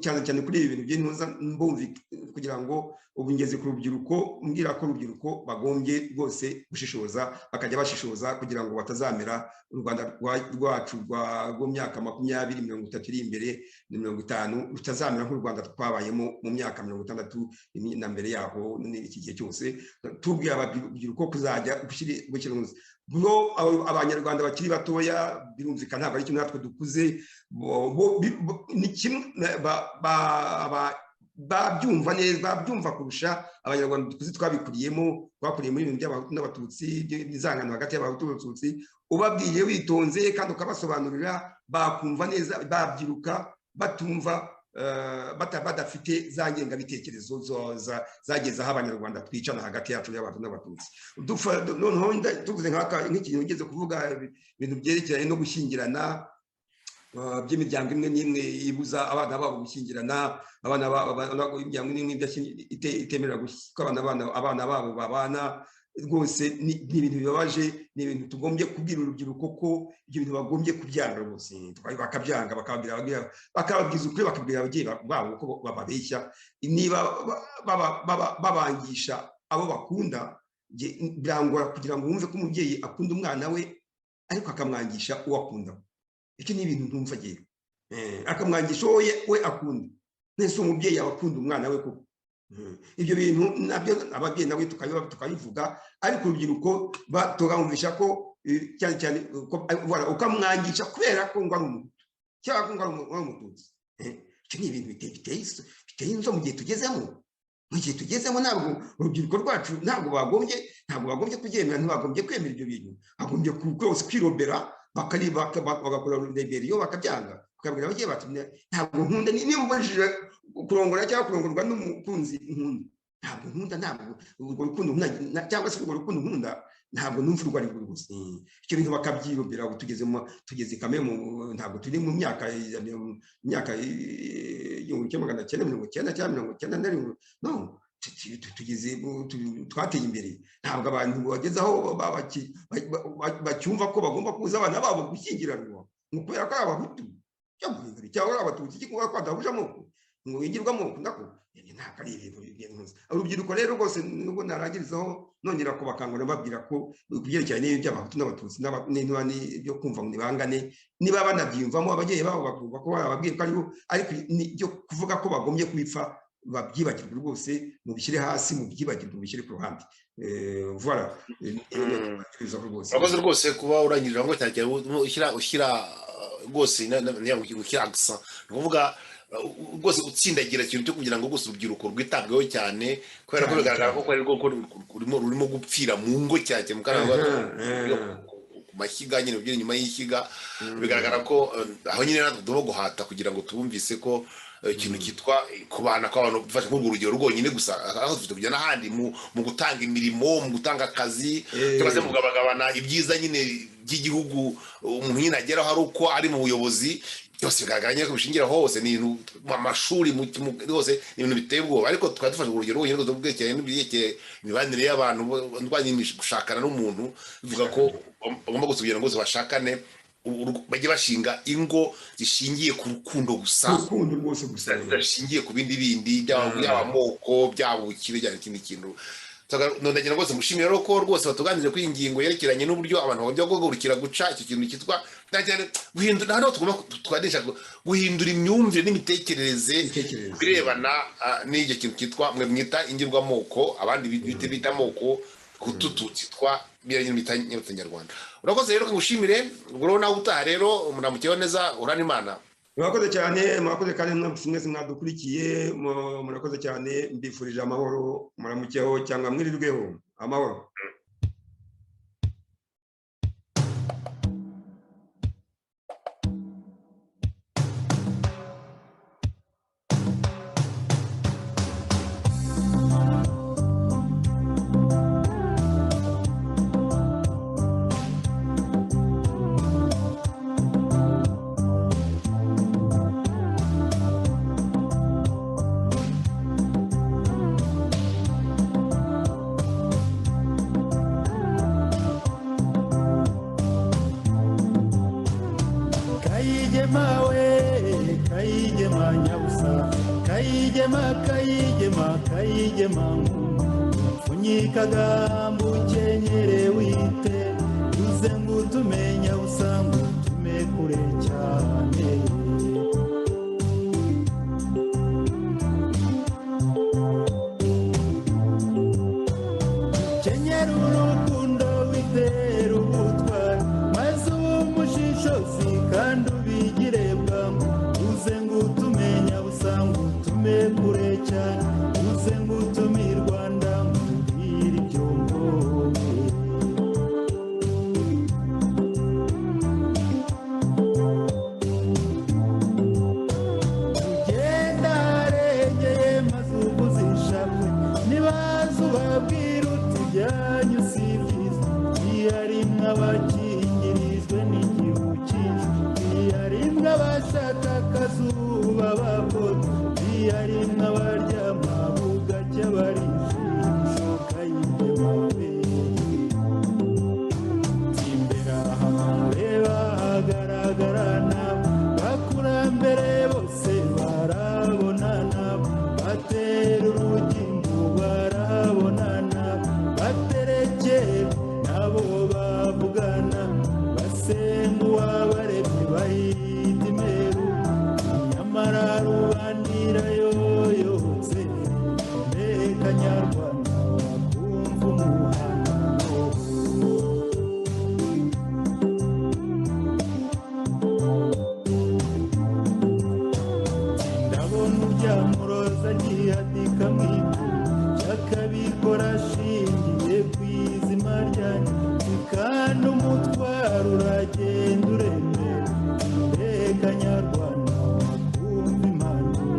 cyane cyane kuri ibi bintu by'intuza kugira ngo ubu ngeze ku rubyiruko mbwira ko urubyiruko bagombye rwose gushishoza bakajya bashishoza kugira ngo batazamera u Rwanda rwacu rwo myaka 20, 30 iri imbere na 50 rutazamera nk'u Rwanda twabayemo mu myaka 60 na mbere yaho n'iki gihe cyose. Tubwiye ababyiruko kuzajya gushyira bwo abanyarwanda bakiri batoya birumvikana ntabwo ari kimwe natwe dukuze ni kimwe babyumva neza babyumva kurusha abanyarwanda dukuze twakuriye muri ibintu by'abahutu n'abatutsi bizangana hagati y'abahutu n'abatutsi ubabwiye witonze kandi ukabasobanurira bakumva neza babyiruka batumva badafite za ngengabitekerezo zageze aho abanyarwanda twicana hagati yacu y'abantu n'abatutsi. Noneho tuvuze nk'ikintu ugeze kuvuga ibintu byerekeranye no gushyingirana by'imiryango imwe n'imwe ibuza abana babo gushyingirana, imiryango imwe itemerera ko abana babo babana, rwose ni ibintu bibabaje, ni ibintu tugombye kubwira urubyiruko ko ibyo bintu bagombye kubyanga rwose, bakabyanga bakababwiza ukuri, bakabwira ababyeyi babo ko bababeshya, niba babangisha abo bakunda birangora kugira ngo wumve ko umubyeyi akunda umwana we ariko akamwangisha uwo akunda. Icyo ni ibintu ntumva agiye akamwangisha we akunda, nese umubyeyi abakunda umwana we koko. Ibyo bintu nabyo ababyeyi nawe tukabivuga, ariko urubyiruko tukamwumvisha ko cyane cyane ukamwangisha kubera ko ngo ari umuntu cyangwa ngo ari umututsi. Icyo ni ibintu biteye inzo mu gihe tugezemo. Mu gihe tugezemo ntabwo urubyiruko rwacu ntabwo bagombye kubyemera, ntibagombye kwemera ibyo bintu, bagombye rwose kwirobera bagakora reberiyo bakabyanga, bakabwira ababyeyi bati ntabwo nkunda, niba ubajije kurongora cyangwa kurongorwa n'umukunzi nkunda, ntabwo nkunda, ntabwo urwo rukundo cyangwa se urwo rukundo nkunda ntabwo numva urwo ari rwo rwose. Icyo bintu bakabyirobera. Tugeze kame ntabwo turi mu myaka 1990 cyangwa 1991, no, twateye imbere. Ntabwo abantu bageze aho bacyumva ko bagomba kuza abana babo gushyingiranwa kubera ko ari abahutu cyangwa ari abatutsi cyangwa ko badahuje amoko ngo ingirwamoko. Nako ntabwo ari ibintu. Urubyiruko rero rwose nubwo narangirizaho nongera kubakangurira babwira ko kubyerekeranye n'iby'abahutu n'abatutsi n'ibyo kumva ngo nibangane, niba banabyiyumvamo ababyeyi babo bakumva ko bababwiye ko aribo, ariko ibyo kuvuga ko bagombye kubipfa babyibagirwe rwose, mubishyire hasi, mubyibagirwe, mubishyire ku ruhande. Voilà. Urakoze rwose kuba urangirira ngo cyane ushyira rwose ushyira accent, ni ukuvuga rwose utsindagira ikintu cyo kugira ngo rwose urubyiruko rwitabweho cyane, kubera ko bigaragara ko ari rwo rurimo gupfira mu ngo cyane mu kanwa ku mashyiga nyine ubyira inyuma y'ishyiga. Bigaragara ko aho nyine natwe tugomba guhata kugira ngo tubumvise ko ikintu cyitwa kubana kw'abantu dufashe nk'urwo rugero rwonyine gusa, aho dufite kujya n'ahandi mu gutanga imirimo, mu gutanga akazi, cyangwa se mu kugabagabana ibyiza nyine by'igihugu umuntu nyine ageraho ari uko ari mu buyobozi. Byose bigaragara nyine ko bishingira hose, ni ibintu mu mashuri hose, ni ibintu biteye ubwoba. Ariko tukaba dufashe urugero rwonyine rwo bwerekeye n'ibyerekeye imibanire y'abantu ndwanyimisha gushakana n'umuntu, bivuga ko bagomba gusubira ngo bashakane bajye bashinga ingo zishingiye ku rukundo gusa, zishingiye ku bindi byaba amoko, byaba ubukire, byaba ikindi kintu. Ndagira rwose mushimire rero ko rwose batuganirije kuri iyi ngingo yerekeranye n'uburyo abantu bagomba guhagurukira guca icyo kintu cyitwa guhindura. Hano tugomba twanisha guhindura imyumvire n'imitekerereze birebana n'icyo kintu cyitwa mwe mwita ingirwamoko, abandi bita amoko, kututu cyitwa Banyarwanda. Urakoze rero ngushimire, ubwo nawe utaha rero muramukeho neza, urana Imana. Murakoze cyane, murakoze kandi mwese mwadukurikiye, murakoze cyane, mbifurije amahoro, muramukeho cyangwa mwirirweho amahoro. Kayigema kayigema mfunyikagambo ukenyere wite uze ngo utumenya usanga utume kure cyane kenyera urukundo witera ubutwari maze umushishozi kandi ubigire bwangu uze ngo utumenya usanga utume kure cyane uze ngo utume i Rwanda mbwira ibyo mbonye ugenda arengeye maze ubuzishakwe nibaza ubabwira utujyanye usibyiza iyarimwe abakingirijwe n'igihu cyinshi iyarimwe abashaka akazuba bakoze iyarimwe abaryama bugacya barijisho kayigemawe imbere ahantu ureba hagaragara nabo bakurambere bose barabonana batera urugimbu barabonana baterekeye nabo bavugana basenga uwabaremye bahita imeru nyamara rubanira yoyotse mbega nyarwanda wakumva umuhano ndabona uryamuroza gihadika mw'ivu cyakabikora ashingiye ku izima ryanjye kandi umutwaro uragenda uremera mbega nyarwanda wakumva impanuro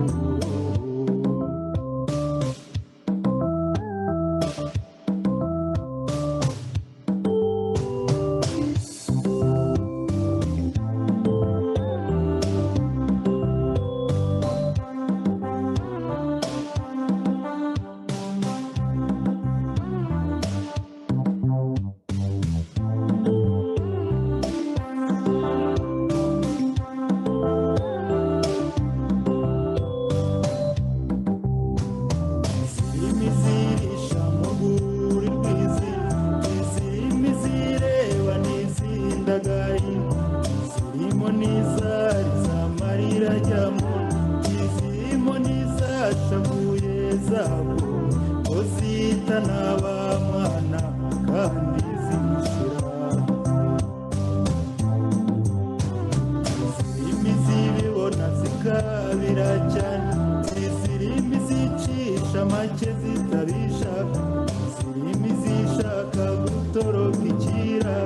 imizirisha mu rwuri rw'izi izirimo izireba n'izindagaye izirimo n'izari zamarira ajyamo izirimo n'izashavuye zabo ko zita n'abamwana kandi zishira izirimo izibibona zikabira cyane izirimo izicisha make zitabishaka izirimo izishaka gutoroka ikira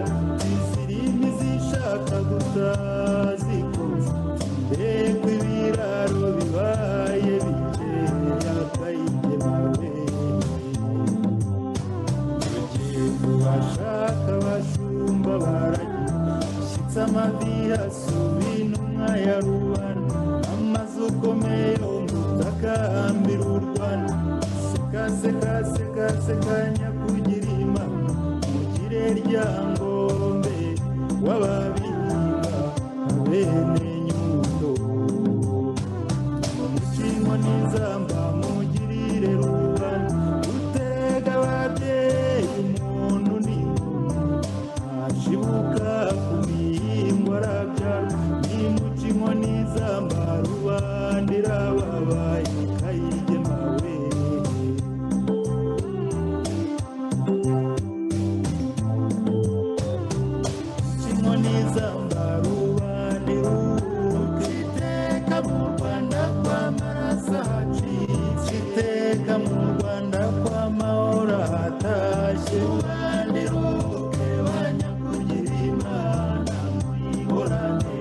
izirimo izishaka gutazikoza mbega ibiraro bibaye bikeya kayigemawe tugiye kubashaka bashumba baragira ushyitse amavi asuba intumwa ya rubanda amazu ukomeye umutakambira u Rwanda seka nyakugira imana mugire ryangombe w'ababinga bene nyundo mukingo n'izamba mugirire rubanda utega ababyeyi umuntu n'inkumi ntashibuka ku mihingo arabyara nimukingo n'izamba rubandira babaye kayigemawe kimwe n'izamba rubandira iteka mu Rwanda kw'amaraso hacitse iteka mu Rwanda kw'amahoro hatashye rubandira banyakugira imana muyihorane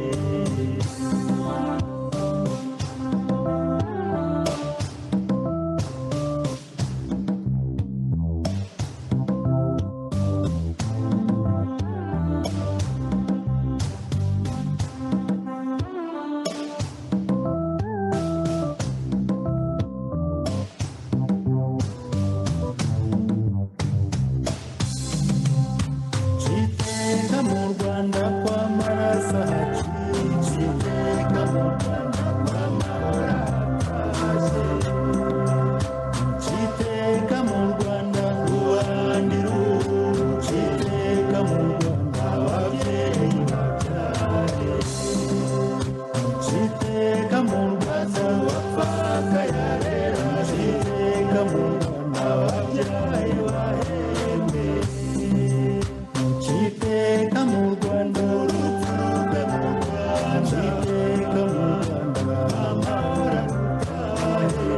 Muciteka mu Rwanda ababyaye bahembe, muciteka mu Rwanda urupfu rube mu Rwanda, muciteka mu Rwanda amahoro atahe,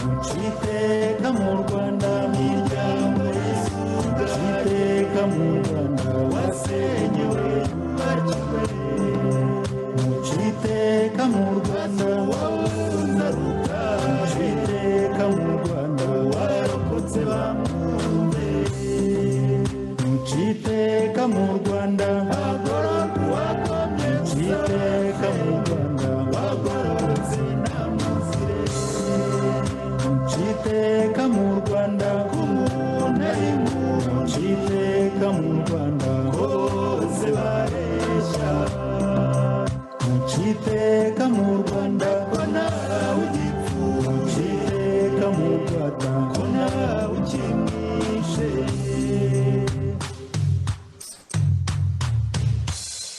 muciteka mu Rwanda miryango y'isuga, muciteka mu Rwanda wasenyewe yubakiwe, muciteka mu Rwanda wabuza ruta, muciteka mu Rwanda warokotse bamwumve, muciteka mu Rwanda hagororwa uwakomye, muciteka mu Rwanda wagororotse namuzire, muciteka mu Rwanda k'umuntu ari muntu, muciteka mu Rwanda bose bareshya, muciteka mu Rwanda ko nta